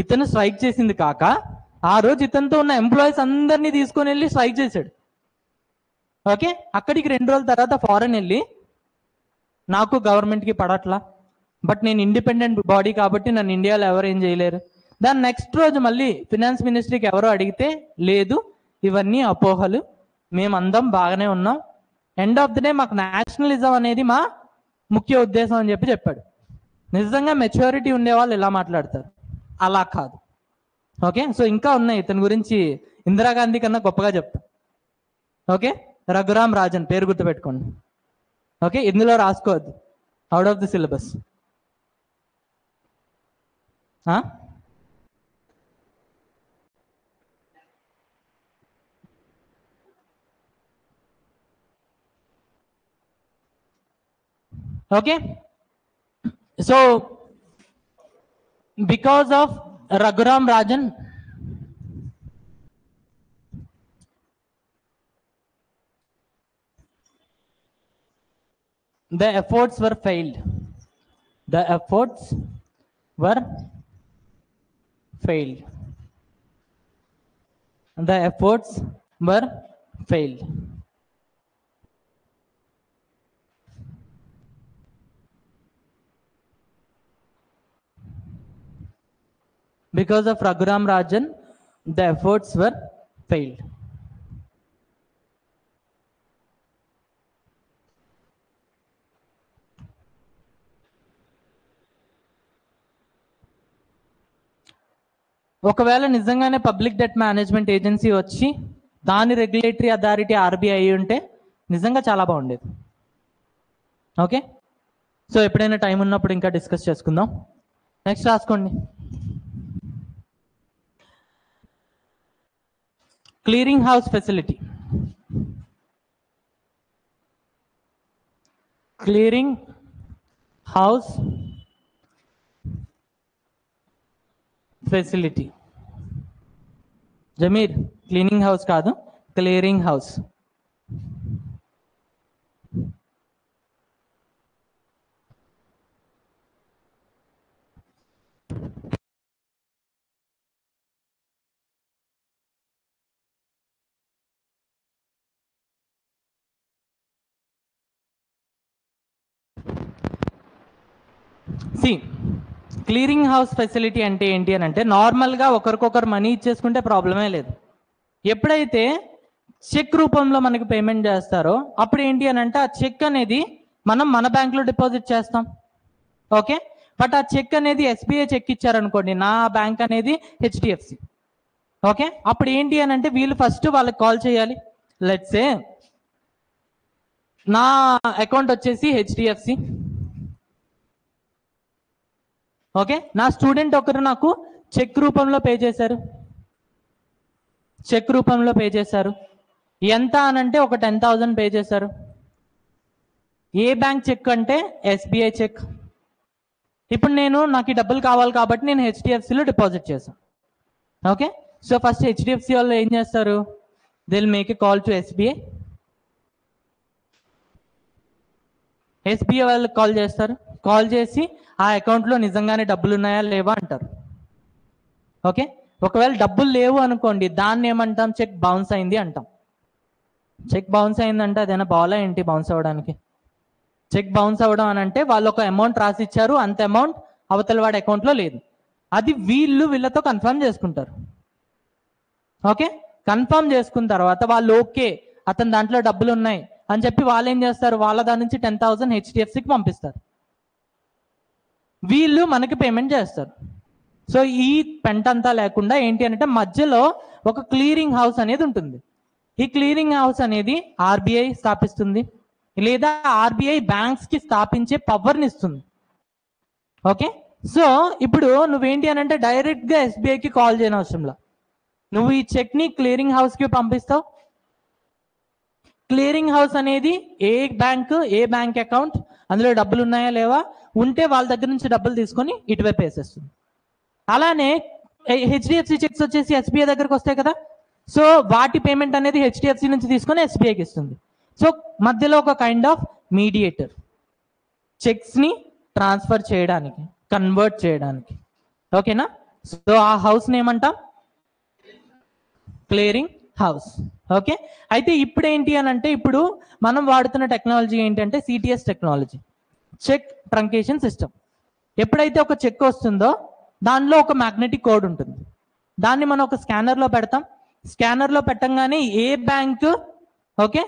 Speaker 1: ఇతను స్ట్రైక్ చేసింది కాక ఆ రోజు ఇతనితో ఉన్న ఎంప్లాయీస్ అందరినీ తీసుకొని వెళ్ళి స్ట్రైక్ చేశాడు. ఓకే, అక్కడికి 2 రోజుల తర్వాత ఫారెన్ వెళ్ళి, నాకు గవర్నమెంట్కి పడట్లా, బట్ నేను ఇండిపెండెంట్ బాడీ కాబట్టి నన్ను ఇండియాలో ఎవరు ఏం చేయలేరు. దాని నెక్స్ట్ రోజు మళ్ళీ ఫినాన్స్ మినిస్ట్రీకి ఎవరో అడిగితే, లేదు ఇవన్నీ అపోహలు, మేమందరం బాగానే ఉన్నాం, ఎండ్ ఆఫ్ ది డే మాకు నేషనలిజం అనేది మా ముఖ్య ఉద్దేశం అని చెప్పాడు. నిజంగా మెచ్యూరిటీ ఉండేవాళ్ళు ఇలా మాట్లాడతారు, అలా కాదు. ఓకే, సో ఇంకా ఉన్నాయి ఇతని గురించి, ఇందిరాగాంధీ కన్నా గొప్పగా చెప్తా. ఓకే, రఘురామ్ రాజన్ పేరు గుర్తుపెట్టుకోండి. ఓకే, ఇందులో రాసుకోవద్దు, out of the syllabus. Okay, so because of Raghuram Rajan, the efforts were failed. The efforts were failed. The efforts were failed. Because of Raghuram Rajan, the efforts were failed. ఒకవేళ నిజంగానే public debt management agency వచ్చి దాని regulatory authority RBI అయి ఉంటే నిజంగా చాలా బాగుండేది. Okay, so ఎప్పుడైనా టైం ఉన్నప్పుడు ఇంకా డిస్కస్ చేసుకుందాం. నెక్స్ట్ రాసుకోండి. Clearing house facility. Clearing house facility. Zameer, cleaning house కాదు, clearing house. See clearing house facility అంటే ఏంటి అని అంటే నార్మల్గా ఒకరికొకరు మనీ ఇచ్చేసుకుంటే ప్రాబ్లమే లేదు. ఎప్పుడైతే చెక్ రూపంలో మనకి పేమెంట్ చేస్తారో అప్పుడు ఏంటి అని అంటే ఆ చెక్ అనేది మనం మన బ్యాంక్లో డిపాజిట్ చేస్తాం. ఓకే, బట్ ఆ చెక్ అనేది ఎస్బీఐ చెక్ ఇచ్చారనుకోండి, నా బ్యాంక్ అనేది హెచ్డిఎఫ్సి. ఓకే, అప్పుడు ఏంటి అని అంటే వీళ్ళు ఫస్ట్ వాళ్ళకి కాల్ చేయాలి. లెట్స్ సే నా అకౌంట్ వచ్చేసి హెచ్డిఎఫ్సి. ఓకే, నా స్టూడెంట్ ఒకరు నాకు చెక్ రూపంలో పే చేశారు. చెక్ రూపంలో పే చేశారు. ఎంత అనంటే ఒక 10,000 పే చేశారు. ఏ బ్యాంక్ చెక్ అంటే ఎస్బీఐ చెక్. ఇప్పుడు నాకు ఈ డబ్బులు కావాలి కాబట్టి నేను హెచ్డిఎఫ్సిలో డిపాజిట్ చేశాను. ఓకే, సో ఫస్ట్ హెచ్డిఎఫ్సి వాళ్ళు ఏం చేస్తారు, they will make a call to SBI. SBI వాళ్ళకి కాల్ చేస్తారు. కాల్ చేసి ఆ అకౌంట్లో నిజంగానే డబ్బులు ఉన్నాయా లేవా అంటారు. ఓకే, ఒకవేళ డబ్బులు లేవు అనుకోండి, దాన్ని ఏమంటాం, చెక్ బౌన్స్ అయింది అంటాం. చెక్ బౌన్స్ అయిందంటే అదేనా బాలా ఏంటి బౌన్స్ అవ్వడానికి? చెక్ బౌన్స్ అవ్వడం అని అంటే వాళ్ళు ఒక అమౌంట్ రాసి ఇచ్చారు, అంత అమౌంట్ అవతల వాడి అకౌంట్లో లేదు. అది వీళ్ళతో కన్ఫర్మ్ చేసుకుంటారు. ఓకే, కన్ఫర్మ్ చేసుకున్న తర్వాత వాళ్ళు ఓకే అతని దాంట్లో డబ్బులు ఉన్నాయి అని చెప్పి వాళ్ళు ఏం చేస్తారు, వాళ్ళ దాని నుంచి 10,000 హెచ్డిఎఫ్సికి పంపిస్తారు. వీళ్ళు మనకి పేమెంట్ చేస్తారు. సో ఈ పెంట అంతా లేకుండా ఏంటి అంటే మధ్యలో ఒక క్లియరింగ్ హౌస్ అనేది ఉంటుంది. ఈ క్లియరింగ్ హౌస్ అనేది ఆర్బీఐ స్థాపిస్తుంది, లేదా ఆర్బీఐ బ్యాంక్స్కి స్థాపించే పవర్ని ఇస్తుంది. ఓకే, సో ఇప్పుడు నువ్వేంటి అని అంటే డైరెక్ట్గా ఎస్బీఐకి కాల్ చేయని అవసరంలా, నువ్వు ఈ చెక్ని క్లియరింగ్ హౌస్కి పంపిస్తావు. క్లియరింగ్ హౌస్ అనేది ఏ బ్యాంక్ అకౌంట్, అందులో డబ్బులు ఉన్నాయా లేవా, ఉంటే వాళ్ళ దగ్గర నుంచి డబ్బులు తీసుకొని ఇటువైపు వేసేస్తుంది. అలానే హెచ్డిఎఫ్సి చెక్స్ వచ్చేసి ఎస్బీఐ దగ్గరకు వస్తాయి కదా, సో వాటి పేమెంట్ అనేది హెచ్డిఎఫ్సి నుంచి తీసుకొని ఎస్బీఐకి ఇస్తుంది. సో మధ్యలో ఒక కైండ్ ఆఫ్ మీడియేటర్, చెక్స్ని ట్రాన్స్ఫర్ చేయడానికి, కన్వర్ట్ చేయడానికి. ఓకేనా, సో ఆ హౌస్ని ఏమంటాం, క్లియరింగ్ హౌస్. ఓకే, అయితే ఇప్పుడు ఏంటి అని అంటే ఇప్పుడు మనం వాడుతున్న టెక్నాలజీ ఏంటంటే CTS technology, cheque truncation system. ఎప్పుడైతే ఒక చెక్ వస్తుందో దానిలో ఒక మ్యాగ్నెటిక్ కోడ్ ఉంటుంది, దాన్ని మనం ఒక స్కానర్లో పెడతాం. స్కానర్లో పెట్టంగానే ఏ బ్యాంకు, ఓకే,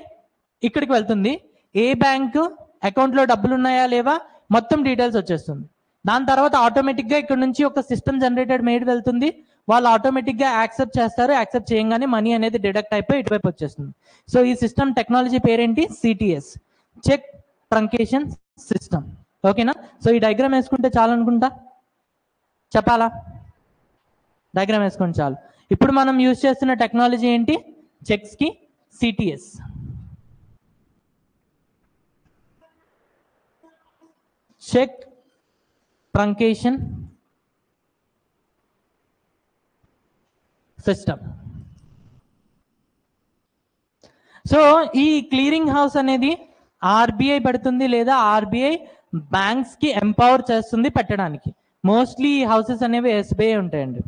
Speaker 1: ఇక్కడికి వెళ్తుంది, ఏ బ్యాంకు అకౌంట్లో డబ్బులు ఉన్నాయా లేవా మొత్తం డీటెయిల్స్ వచ్చేస్తుంది. దాని తర్వాత ఆటోమేటిక్గా ఇక్కడ నుంచి ఒక సిస్టమ్ జనరేటెడ్ మెయిల్ వెళ్తుంది, వాళ్ళు ఆటోమేటిక్గా యాక్సెప్ట్ చేస్తారు. యాక్సెప్ట్ చేయగానే మనీ అనేది డిడక్ట్ అయిపోయి ఇటువైపు వచ్చేస్తుంది. సో ఈ సిస్టమ్ టెక్నాలజీ పేరేంటి, సిటిఎస్, చెక్ ట్రంకేషన్ సిస్టమ్. ఓకేనా, సో ఈ డయాగ్రామ్ వేసుకుంటే చాలు అనుకుంటా, చెప్పాలా? డయాగ్రామ్ వేసుకోండి చాలు. ఇప్పుడు మనం యూజ్ చేస్తున్న టెక్నాలజీ ఏంటి, చెక్స్కి CTS. Cheque truncation system. So ఈ క్లియరింగ్ హౌస్ అనేది ఆర్బీఐ పెడుతుంది, లేదా ఆర్బీఐ బ్యాంక్స్కి ఎంపవర్ చేస్తుంది పెట్టడానికి. మోస్ట్లీ ఈ హౌసెస్ అనేవి ఎస్బీఐ ఉంటాయండి.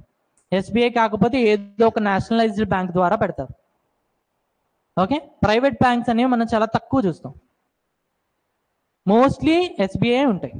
Speaker 1: ఎస్బీఐ కాకపోతే ఏదో ఒక నేషనలైజ్డ్ బ్యాంక్ ద్వారా పెడతారు. ఓకే, ప్రైవేట్ బ్యాంక్స్ అనేవి మనం చాలా తక్కువ చూస్తాం, మోస్ట్లీ ఎస్బీఐ ఉంటాయి.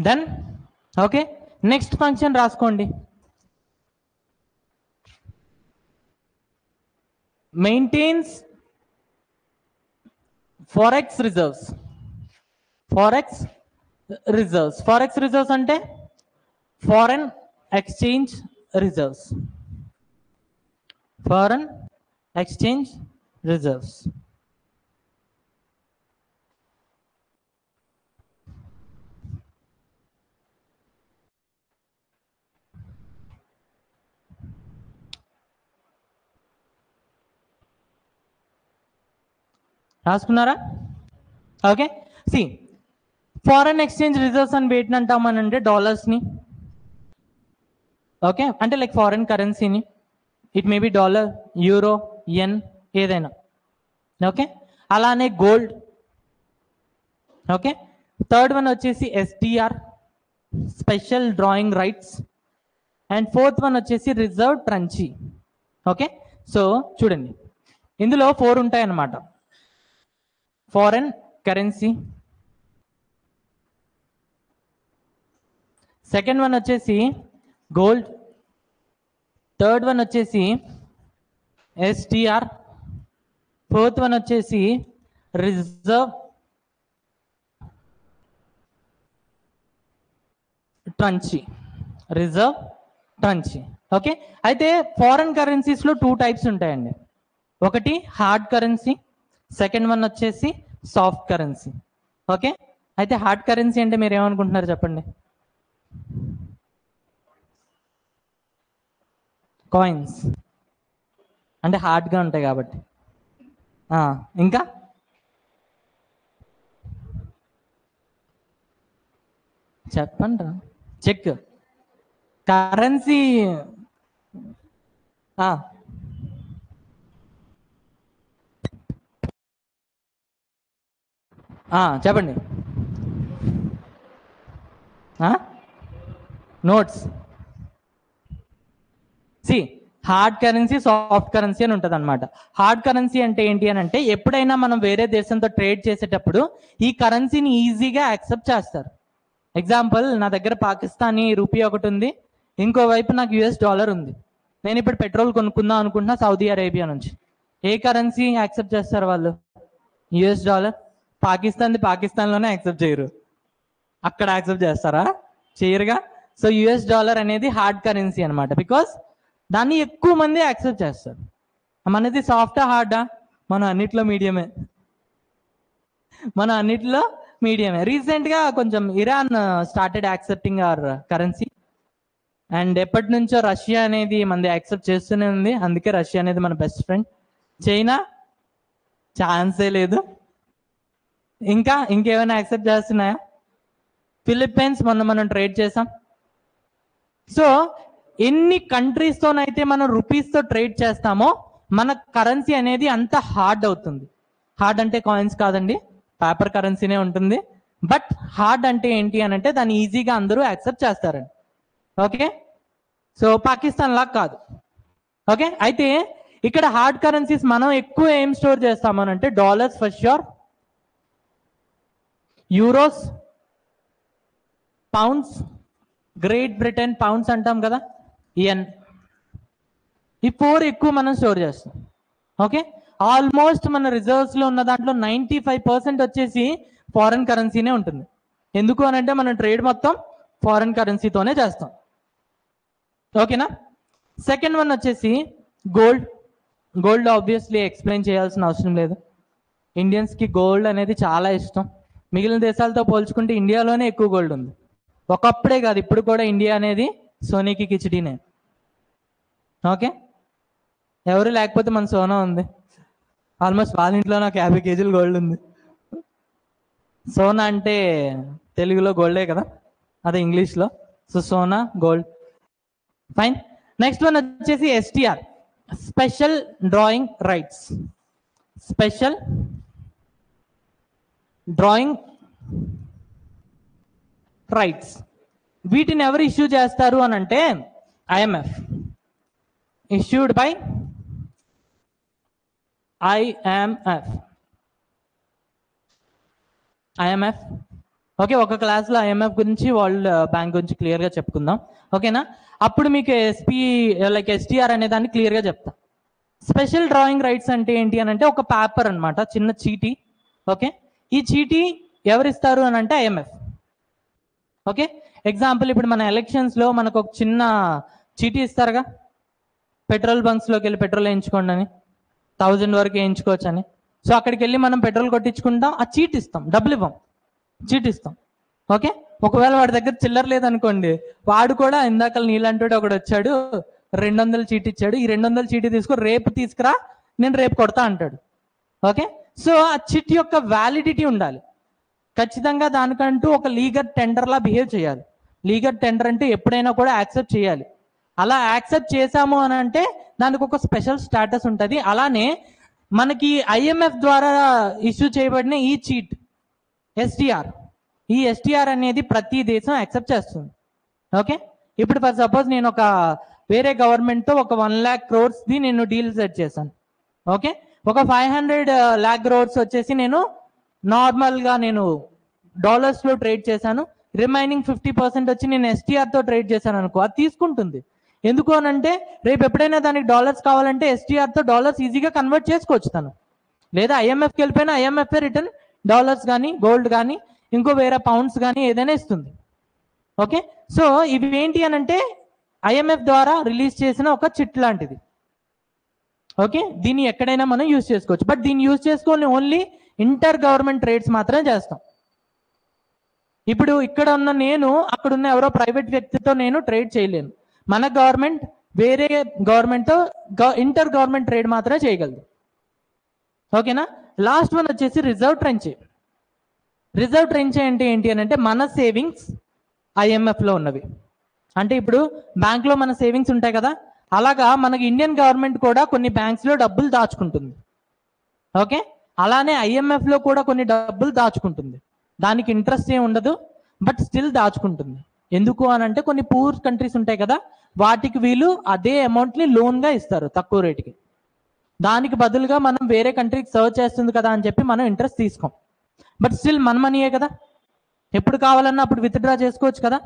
Speaker 1: డన్. ఓకే, నెక్స్ట్ ఫంక్షన్ రాసుకోండి, maintains forex reserves. Forex reserves, forex reserves అంటే foreign exchange reserves. Foreign exchange reserves. రాసుకున్నారా? Okay, see foreign exchange reserves అని వేటిని అంటామనంటే డాలర్స్ని. ఓకే, అంటే లైక్ ఫారెన్ కరెన్సీని. It may be dollar, euro, yen, ఏదైనా. ఓకే, అలానే గోల్డ్. ఓకే, థర్డ్ వన్ వచ్చేసి SDR, special drawing rights. And fourth one వచ్చేసి రిజర్వ్ ట్రంచీ. ఓకే, సో చూడండి, ఇందులో 4 ఉంటాయన్నమాట. ఫారెన్ కరెన్సీ, సెకండ్ వన్ వచ్చేసి గోల్డ్, థర్డ్ వన్ వచ్చేసి ఎస్డిఆర్, ఫోర్త్ వన్ వచ్చేసి రిజర్వ్ ట్రంచీ. Reserve tranche. ఓకే, అయితే ఫారెన్ కరెన్సీస్లో 2 టైప్స్ ఉంటాయండి. ఒకటి హార్డ్ కరెన్సీ, సెకండ్ వన్ వచ్చేసి సాఫ్ట్ కరెన్సీ. ఓకే, అయితే హార్డ్ కరెన్సీ అంటే మీరు ఏమనుకుంటున్నారు చెప్పండి? కాయిన్స్ అంటే హార్డ్గా ఉంటాయి కాబట్టి. ఇంకా చెప్పండి. Cheque currency. చెప్పండి. Notes. See hard currency, soft currency అని ఉంటుంది అనమాట. హార్డ్ కరెన్సీ అంటే ఏంటి అని అంటే ఎప్పుడైనా మనం వేరే దేశంతో ట్రేడ్ చేసేటప్పుడు ఈ కరెన్సీని ఈజీగా యాక్సెప్ట్ చేస్తారు. ఎగ్జాంపుల్, నా దగ్గర పాకిస్తానీ రూపీ ఒకటి ఉంది, ఇంకోవైపు నాకు యుఎస్ డాలర్ ఉంది. నేను ఇప్పుడు పెట్రోల్ కొనుక్కుందాం అనుకుంటున్నా సౌదీ అరేబియా నుంచి. ఏ కరెన్సీ యాక్సెప్ట్ చేస్తారు వాళ్ళు? US dollar. పాకిస్తాన్ది పాకిస్తాన్లోనే యాక్సెప్ట్ చేయరు, అక్కడ యాక్సెప్ట్ చేస్తారా? చేయరుగా. సో యుఎస్ డాలర్ అనేది హార్డ్ కరెన్సీ అనమాట, బికాస్ దాన్ని ఎక్కువ మంది యాక్సెప్ట్ చేస్తారు. మనది సాఫ్టా హార్డా? మనం అన్నిట్లో మీడియమే. రీసెంట్గా కొంచెం Iran started accepting our currency. And ఎప్పటి నుంచో రష్యా అనేది మనది యాక్సెప్ట్ చేస్తూనే ఉంది, అందుకే రష్యా అనేది మన బెస్ట్ ఫ్రెండ్. చైనా ఛాన్సే లేదు. ఇంకేమైనా యాక్సెప్ట్ చేస్తున్నాయా? ఫిలిప్పైన్స్ మొన్న మనం ట్రేడ్ చేసాం. సో ఎన్ని కంట్రీస్తోనైతే మనం రూపీస్తో ట్రేడ్ చేస్తామో మన కరెన్సీ అనేది అంత హార్డ్ అవుతుంది. హార్డ్ అంటే కాయిన్స్ కాదండి, పేపర్ కరెన్సీనే ఉంటుంది. బట్ హార్డ్ అంటే ఏంటి అని అంటే దాన్ని ఈజీగా అందరూ యాక్సెప్ట్ చేస్తారండి. ఓకే, సో పాకిస్తాన్ లాగా కాదు. ఓకే, అయితే ఇక్కడ హార్డ్ కరెన్సీస్ మనం ఎక్కువ ఏం స్టోర్ చేస్తామని అంటే dollars for sure, euros, pounds, great Britain pounds అంటాం కదా, ఎన్. ఈ 4 ఎక్కువ మనం స్టోర్ చేస్తాం. ఓకే, ఆల్మోస్ట్ మన రిజర్వ్స్లో ఉన్న దాంట్లో 95% వచ్చేసి ఫారెన్ కరెన్సీనే ఉంటుంది. ఎందుకు అని అంటే మనం ట్రేడ్ మొత్తం ఫారెన్ కరెన్సీతోనే చేస్తాం. ఓకేనా? సెకండ్ వన్ వచ్చేసి గోల్డ్. గోల్డ్ ఆబ్వియస్లీ ఎక్స్ప్లెయిన్ చేయాల్సిన అవసరం లేదు. ఇండియన్స్కి గోల్డ్ అనేది చాలా ఇష్టం. మిగిలిన దేశాలతో పోల్చుకుంటే ఇండియాలోనే ఎక్కువ గోల్డ్ ఉంది. ఒకప్పుడే కాదు, ఇప్పుడు కూడా ఇండియా అనేది సోనీకి కిచిడీనే. ఓకే, ఎవరు లేకపోతే మన సోనా ఉంది. ఆల్మోస్ట్ వాళ్ళ ఇంట్లో నాకు 50 కేజీలు గోల్డ్ ఉంది. సోనా అంటే తెలుగులో గోల్డే కదా, అదే ఇంగ్లీష్లో. సో సోనా, గోల్డ్. ఫైన్. నెక్స్ట్ వన్ వచ్చేసి SDR, special drawing rights. Special drawing rights. వీటిని ఎవరు ఇష్యూ చేస్తారు అని అంటే IMF. Issued by IMF. Okay, ఒక క్లాస్లో ఐఎంఎఫ్ గురించి, వరల్డ్ బ్యాంక్ గురించి క్లియర్గా చెప్పుకుందాం. ఓకేనా? అప్పుడు మీకు ఎస్టిఆర్ అనే దాన్ని క్లియర్గా చెప్తా. స్పెషల్ డ్రాయింగ్ రైట్స్ అంటే ఏంటి అని అంటే ఒక పేపర్ అనమాట, చిన్న చీటీ. ఓకే, ఈ చీటీ ఎవరిస్తారు అని అంటే ఐఎంఎఫ్. ఓకే, ఎగ్జాంపుల్ ఇప్పుడు మన ఎలక్షన్స్లో మనకు ఒక చిన్న చీటీ ఇస్తారుగా, పెట్రోల్ బంక్స్లోకి వెళ్ళి పెట్రోల్ వేయించుకోండి అని. 1000 వరకు వేయించుకోవచ్చు అని. సో అక్కడికి వెళ్ళి మనం పెట్రోల్ కొట్టించుకుంటాం, ఆ చీట్ ఇస్తాం, డబ్బులు ఇవ్వం, చీట్ ఇస్తాం. ఓకే, ఒకవేళ వాడి దగ్గర చిల్లర లేదనుకోండి, వాడు కూడా ఇందాక నీళ్ళంటూ ఒకడు వచ్చాడు 200 చీట్ ఇచ్చాడు, ఈ 200 చీటీ తీసుకో, రేపు తీసుకురా, నేను రేపు కొడతా అంటాడు. ఓకే, సో ఆ చిట్ యొక్క వ్యాలిడిటీ ఉండాలి. ఖచ్చితంగా దానికంటూ ఒక లీగల్ టెండర్లా బిహేవ్ చేయాలి. లీగల్ టెండర్ అంటే ఎప్పుడైనా కూడా యాక్సెప్ట్ చేయాలి. అలా యాక్సెప్ట్ చేశాము అని అంటే దానికి ఒక స్పెషల్ స్టేటస్ ఉంటుంది. అలానే మనకి ఐఎంఎఫ్ ద్వారా ఇష్యూ చేయబడిన ఈ చీట్ ఎస్టీఆర్, ఈ ఎస్టీఆర్ అనేది ప్రతి దేశం యాక్సెప్ట్ చేస్తుంది. ఓకే, ఇప్పుడు ఫర్ సపోజ్ నేను ఒక వేరే గవర్నమెంట్తో ఒక 1 lakh crores నేను డీల్ సెట్ చేశాను. ఓకే, ఒక 500 lakh crores వచ్చేసి నేను నార్మల్గా నేను డాలర్స్లో ట్రేడ్ చేశాను, రిమైనింగ్ 50% వచ్చి నేను ఎస్టీఆర్తో ట్రేడ్ చేశాను అనుకో, అది తీసుకుంటుంది. ఎందుకు అని అంటే రేపు ఎప్పుడైనా దానికి డాలర్స్ కావాలంటే ఎస్టీఆర్తో డాలర్స్ ఈజీగా కన్వర్ట్ చేసుకోవచ్చు తను. లేదా ఐఎంఎఫ్కి వెళ్ళిపోయినా ఐఎంఎఫ్ రిటర్న్ డాలర్స్ కానీ గోల్డ్ కానీ ఇంకో వేరే పౌండ్స్ కానీ ఏదైనా ఇస్తుంది. ఓకే, సో ఇవి ఏంటి అని అంటే ఐఎంఎఫ్ ద్వారా రిలీజ్ చేసిన ఒక చిట్ లాంటిది. ఓకే, దీన్ని ఎక్కడైనా మనం యూజ్ చేసుకోవచ్చు, బట్ దీన్ని యూజ్ చేసుకొని ఓన్లీ ఇంటర్ గవర్నమెంట్ ట్రేడ్స్ మాత్రమే చేస్తాం. ఇప్పుడు ఇక్కడ ఉన్న నేను అక్కడున్న ఎవరో ప్రైవేట్ వ్యక్తితో నేను ట్రేడ్ చేయలేను. మన గవర్నమెంట్ వేరే గవర్నమెంట్తో ఇంటర్ గవర్నమెంట్ ట్రేడ్ మాత్రమే చేయగలదు. ఓకేనా. లాస్ట్ వన్ వచ్చేసి రిజర్వ్ ట్రెంచ్. రిజర్వ్ ట్రెంచ్ అంటే ఏంటి అని అంటే మన సేవింగ్స్ ఐఎంఎఫ్లో ఉన్నవి. అంటే ఇప్పుడు బ్యాంక్లో మన సేవింగ్స్ ఉంటాయి కదా, అలాగా మనకి ఇండియన్ గవర్నమెంట్ కూడా కొన్ని బ్యాంక్స్లో డబ్బులు దాచుకుంటుంది. ఓకే, అలానే ఐఎంఎఫ్లో కూడా కొన్ని డబ్బులు దాచుకుంటుంది. దానికి ఇంట్రెస్ట్ ఏమి ఉండదు, బట్ స్టిల్ దాచుకుంటుంది. ఎందుకు అని అంటే కొన్ని పూర్ కంట్రీస్ ఉంటాయి కదా, వాటికి వీళ్ళు అదే అమౌంట్ని లోన్గా ఇస్తారు తక్కువ రేటుకి. దానికి బదులుగా మనం వేరే కంట్రీకి సర్వ్ చేస్తుంది కదా అని చెప్పి మనం ఇంట్రెస్ట్ తీసుకోం, బట్ స్టిల్ మన మనీయే కదా, ఎప్పుడు కావాలన్నా అప్పుడు విత్డ్రా చేసుకోవచ్చు కదా.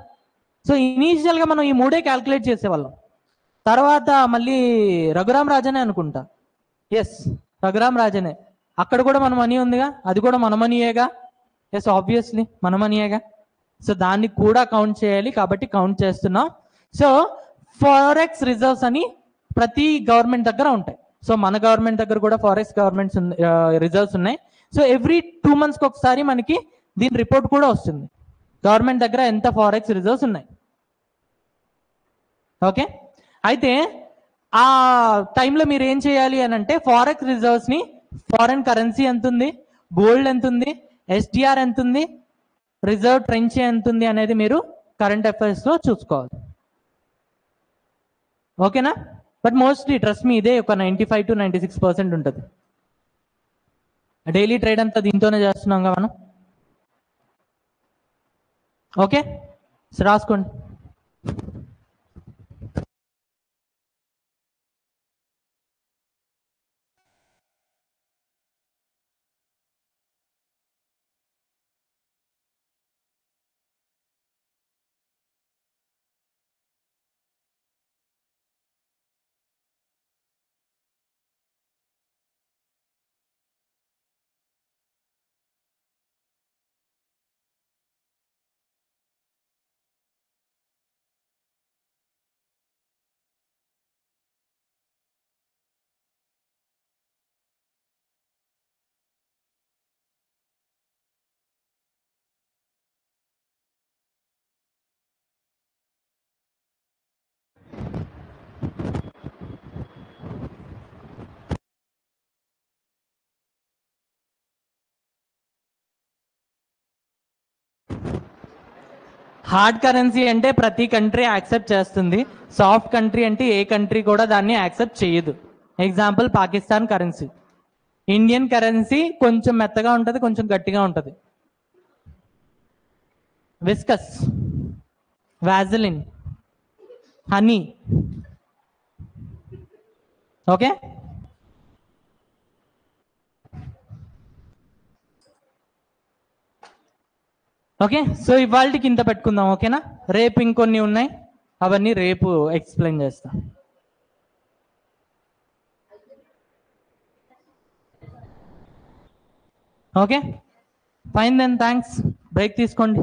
Speaker 1: సో ఇనీషియల్గా మనం ఈ మూడే క్యాల్కులేట్ చేసేవాళ్ళం. తర్వాత మళ్ళీ రఘురామ్ రాజనే అనుకుంటా, ఎస్ రఘురామ్ రాజనే, అక్కడ కూడా మన మనీ ఉందిగా, అది కూడా మన మనీయేగా. ఎస్ ఆబ్వియస్లీ మన మనీయేగా. సో దాన్ని కూడా కౌంట్ చేయాలి, కాబట్టి కౌంట్ చేస్తున్నాం. సో ఫారెక్స్ రిజర్వ్స్ అని ప్రతి గవర్నమెంట్ దగ్గర ఉంటాయి. సో మన గవర్నమెంట్ దగ్గర కూడా ఫారెక్స్ గవర్నమెంట్స్ రిజర్వ్స్ ఉన్నాయి. సో ఎవ్రీ 2 monthsకి ఒకసారి మనకి దీని రిపోర్ట్ కూడా వస్తుంది, గవర్నమెంట్ దగ్గర ఎంత ఫారెక్స్ రిజర్వ్స్ ఉన్నాయి. ఓకే, అయితే ఆ టైంలో మీరు ఏం చేయాలి అని అంటే ఫారెక్స్ రిజర్వ్స్ని, ఫారెన్ కరెన్సీ ఎంత ఉంది, గోల్డ్ ఎంత ఉంది, ఎస్టీఆర్ ఎంత ఉంది, రిజర్వ్ ట్రెంచ్ ఎంత ఉంది అనేది మీరు కరెంట్ అఫైర్స్లో చూసుకోవాలి. ఓకేనా. బట్ మోస్ట్లీ ట్రస్ట్ మీ ఇదే ఒక 95 to 96% ఉంటుంది. డైలీ ట్రేడ్ అంతా దీంతోనే చేస్తున్నాం మనం. ఓకే, రాసుకోండి. హార్డ్ కరెన్సీ అంటే ప్రతి కంట్రీ యాక్సెప్ట్ చేస్తుంది, సాఫ్ట్ కంట్రీ అంటే ఏ కంట్రీ కూడా దాన్ని యాక్సెప్ట్ చేయదు. Example Pakistan currency. Indian currency కొంచెం మెత్తగా ఉంటుంది, కొంచెం గట్టిగా ఉంటుంది. Viscous, Vaseline, honey. Okay, okay. So ఇవాళకి ఇంత పెట్టుకుందాం. ఓకేనా, రేపు ఇంకొన్ని ఉన్నాయి, అవన్నీ రేపు ఎక్స్ప్లెయిన్ చేస్తా. Okay fine then, thanks. Break తీసుకోండి.